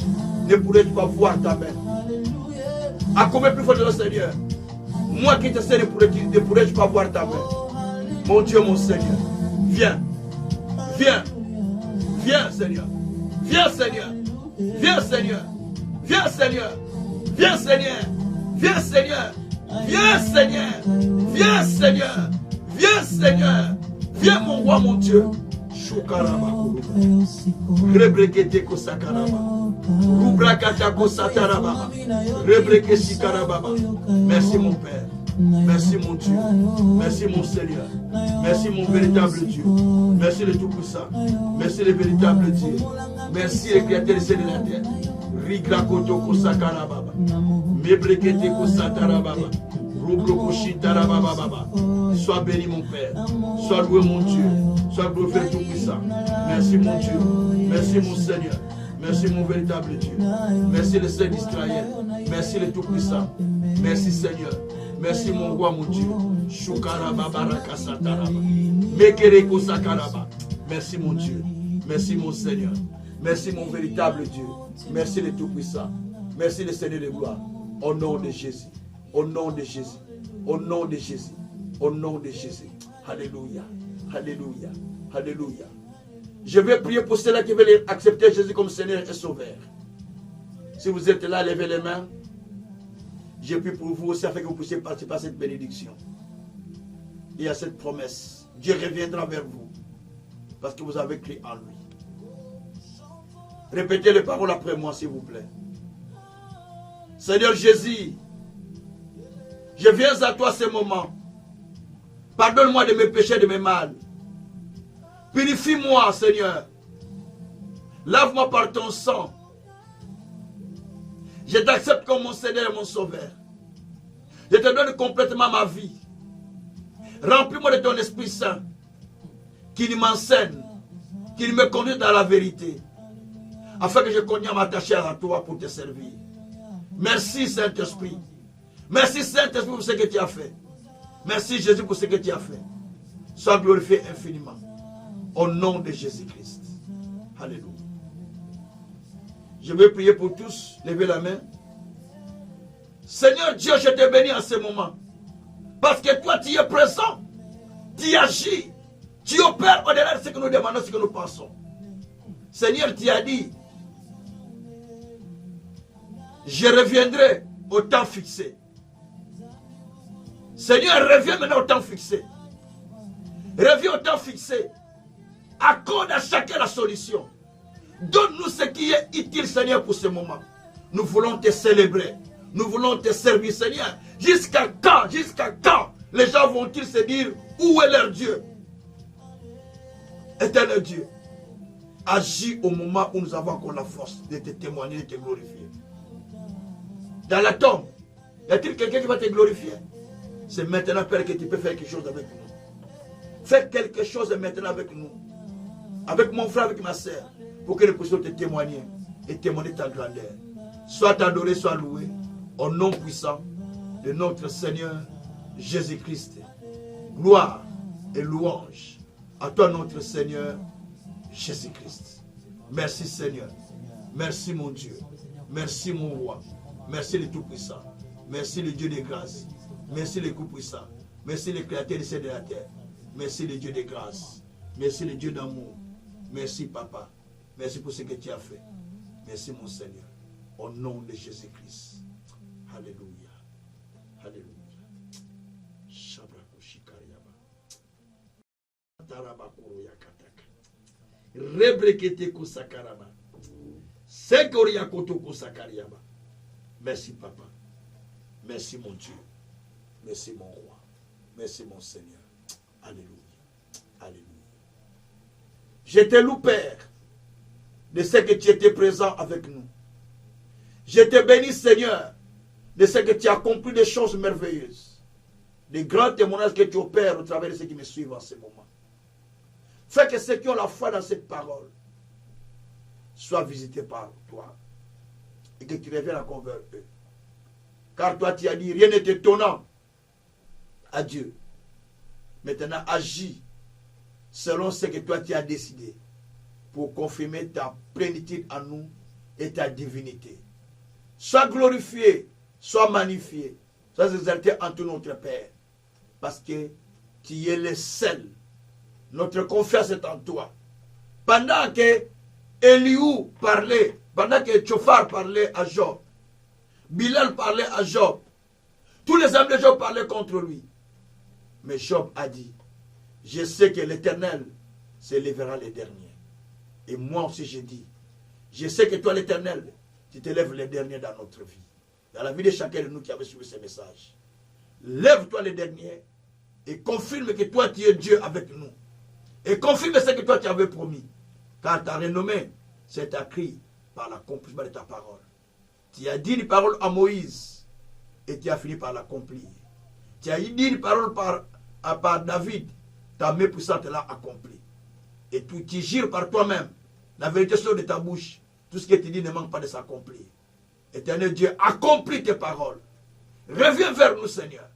ne pourrais-tu pas voir ta main? À combien plus fort que le Seigneur, moi qui te sers, ne pourrais-tu pas voir ta main? Mon Dieu, mon Seigneur, viens, viens, viens, Seigneur, viens, Seigneur, viens, Seigneur, viens, Seigneur, viens, Seigneur, viens, Seigneur, viens, Seigneur, viens, Seigneur, viens, Seigneur, viens, mon roi, mon Dieu. Shukaraba, Rebrekete ko Sakaraba, Rubrakata ko Sataraba, Rebreke Sikaraba. Merci, mon Père. Merci, mon Dieu. Merci, mon Seigneur. Merci, mon véritable Dieu. Merci, le Tout-Puissant. Merci, le véritable Dieu. Merci, le Créateur du ciel et de la terre. Rigrakoto ko Sakaraba, Mebrekete ko Sataraba. Sois béni, mon Père. Sois loué, mon Dieu. Sois glorifié, Tout-Puissant. Merci, mon Dieu. Merci, mon Seigneur. Merci, mon véritable Dieu. Merci, le Seigneur d'Israël. Merci, le Tout-Puissant. Merci, Seigneur. Merci, mon roi, mon Dieu. Shukaraba baraka sataraba. Mekereko sakaraba. Merci, mon Dieu. Merci, mon Seigneur. Merci, mon véritable Dieu. Merci, le Tout-Puissant. Merci, le Seigneur de gloire. Au nom de Jésus. Au nom de Jésus, au nom de Jésus, au nom de Jésus. Alléluia, alléluia, alléluia. Je vais prier pour ceux-là qui veulent accepter Jésus comme Seigneur et Sauveur. Si vous êtes là, levez les mains. Je prie pour vous aussi afin que vous puissiez participer à cette bénédiction. Et à cette promesse. Dieu reviendra vers vous. Parce que vous avez cru en lui. Répétez les paroles après moi, s'il vous plaît. Seigneur Jésus, je viens à toi ce moment. Pardonne-moi de mes péchés, de mes mal. Purifie-moi, Seigneur. Lave-moi par ton sang. Je t'accepte comme mon Seigneur et mon Sauveur. Je te donne complètement ma vie. Remplis-moi de ton Esprit Saint, qu'il m'enseigne, qu'il me conduise dans la vérité, afin que je continue à m'attacher à toi pour te servir. Merci, Saint-Esprit. Merci, Saint-Esprit, pour ce que tu as fait. Merci, Jésus, pour ce que tu as fait. Sois glorifié infiniment. Au nom de Jésus-Christ. Alléluia. Je vais prier pour tous. Levez la main. Seigneur Dieu, je te bénis en ce moment. Parce que toi, tu es présent. Tu agis. Tu opères au-delà de ce que nous demandons, ce que nous pensons. Seigneur, tu as dit, je reviendrai au temps fixé. Seigneur, reviens maintenant au temps fixé. Reviens au temps fixé. Accorde à chacun la solution. Donne-nous ce qui est utile, Seigneur, pour ce moment. Nous voulons te célébrer. Nous voulons te servir, Seigneur. Jusqu'à quand les gens vont-ils se dire où est leur Dieu? Éternel Dieu, agis au moment où nous avons encore la force de te témoigner, de te glorifier. Dans la tombe, y a-t-il quelqu'un qui va te glorifier? C'est maintenant, Père, que tu peux faire quelque chose avec nous. Fais quelque chose maintenant avec nous. avec mon frère, avec ma soeur, pour que nous puissions te témoigner et témoigner ta grandeur. Sois adoré, sois loué, au nom puissant de notre Seigneur Jésus-Christ. Gloire et louange à toi, notre Seigneur Jésus-Christ. Merci Seigneur. Merci mon Dieu. Merci mon roi. Merci le Tout-Puissant. Merci le Dieu des grâces. Merci le Tout-Puissant. Merci le Créateur du ciel et de la terre. Merci le Dieu des grâces. Merci le Dieu d'amour. Merci Papa. Merci pour ce que tu as fait. Merci mon Seigneur. Au nom de Jésus-Christ. Alléluia. Alléluia. Rebrekete kusakaraba. Sekoria koto kusakariaba. Merci Papa. Merci mon Dieu. Merci mon roi. Merci mon Seigneur. Alléluia. Alléluia. Je te loue Père de ce que tu étais présent avec nous. Je te bénis Seigneur de ce que tu as accompli des choses merveilleuses. Des grands témoignages que tu opères au travers de ceux qui me suivent en ce moment. Fais que ceux qui ont la foi dans cette parole soient visités par toi. Et que tu reviennes encore vers eux. Car toi tu as dit, rien n'est étonnant à Dieu. Maintenant agis selon ce que toi tu as décidé pour confirmer ta plénitude en nous et ta divinité. Sois glorifié, sois magnifié, sois exalté en tout notre Père. Parce que tu es le seul. Notre confiance est en toi. Pendant que Eliou parlait, pendant que Tchophar parlait à Job, Bilal parlait à Job, tous les hommes de Job parlaient contre lui. Mais Job a dit, je sais que l'Éternel s'élèvera les derniers. Et moi aussi j'ai dit, je sais que toi l'Éternel, tu t'élèves les derniers dans notre vie. Dans la vie de chacun de nous qui avait suivi ces messages. Lève-toi les derniers et confirme que toi tu es Dieu avec nous. Et confirme ce que toi tu avais promis. Car ta renommée s'est écrite par l'accomplissement de ta parole. Tu as dit une parole à Moïse et tu as fini par l'accomplir. Tu as dit une parole par David, ta main puissante l'a accompli. Et tu gires par toi-même. La vérité sort de ta bouche. Tout ce que tu dis ne manque pas de s'accomplir. Éternel Dieu, accomplis tes paroles. Reviens vers nous, Seigneur.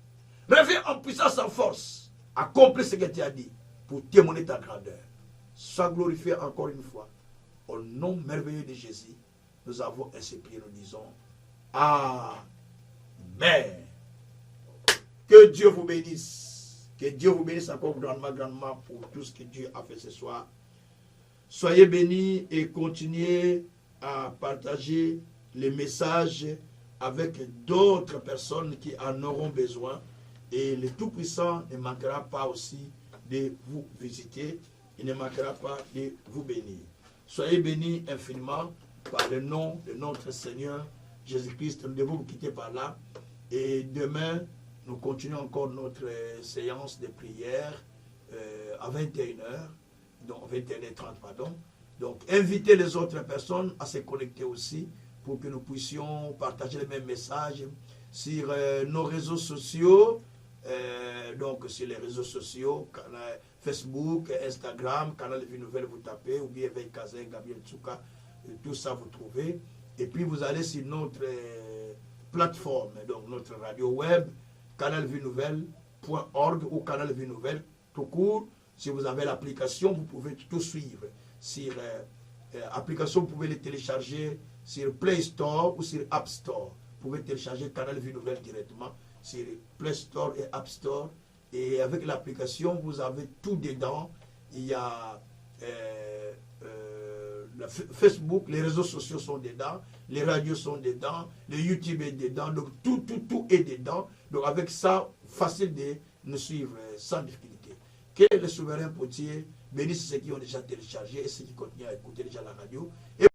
Reviens en puissance, en force. Accomplis ce que tu as dit pour témoigner ta grandeur. Sois glorifié encore une fois. Au nom merveilleux de Jésus, nous avons ainsi prié, nous disons Amen. Que Dieu vous bénisse. Que Dieu vous bénisse encore grandement, grandement pour tout ce que Dieu a fait ce soir. Soyez bénis et continuez à partager les messages avec d'autres personnes qui en auront besoin. Et le Tout-Puissant ne manquera pas aussi de vous visiter. Il ne manquera pas de vous bénir. Soyez bénis infiniment par le nom de notre Seigneur Jésus-Christ. Nous devons vous quitter par là. Et demain, nous continuons encore notre séance de prière à 21h. Donc 21h30, pardon. Donc invitez les autres personnes à se connecter aussi pour que nous puissions partager les mêmes messages sur nos réseaux sociaux. Donc sur les réseaux sociaux, Facebook, Instagram, Canal Vie Nouvelle, vous tapez, ou bien Veille Kazin, Gabriel Tsuka, tout ça vous trouvez. Et puis vous allez sur notre plateforme, donc notre radio web, canalvienouvelle.org ou Canal Vie Nouvelle, tout court. Si vous avez l'application, vous pouvez tout suivre. Sur l'application, vous pouvez les télécharger sur Play Store ou sur App Store. Vous pouvez télécharger Canal Vie Nouvelle directement sur Play Store et App Store. Et avec l'application, vous avez tout dedans. Il y a Facebook, les réseaux sociaux sont dedans, les radios sont dedans, le YouTube est dedans. Donc tout est dedans. Donc avec ça, facile de nous suivre sans difficulté. Que le souverain potier bénisse ceux qui ont déjà téléchargé et ceux qui continuent à écouter déjà la radio. Et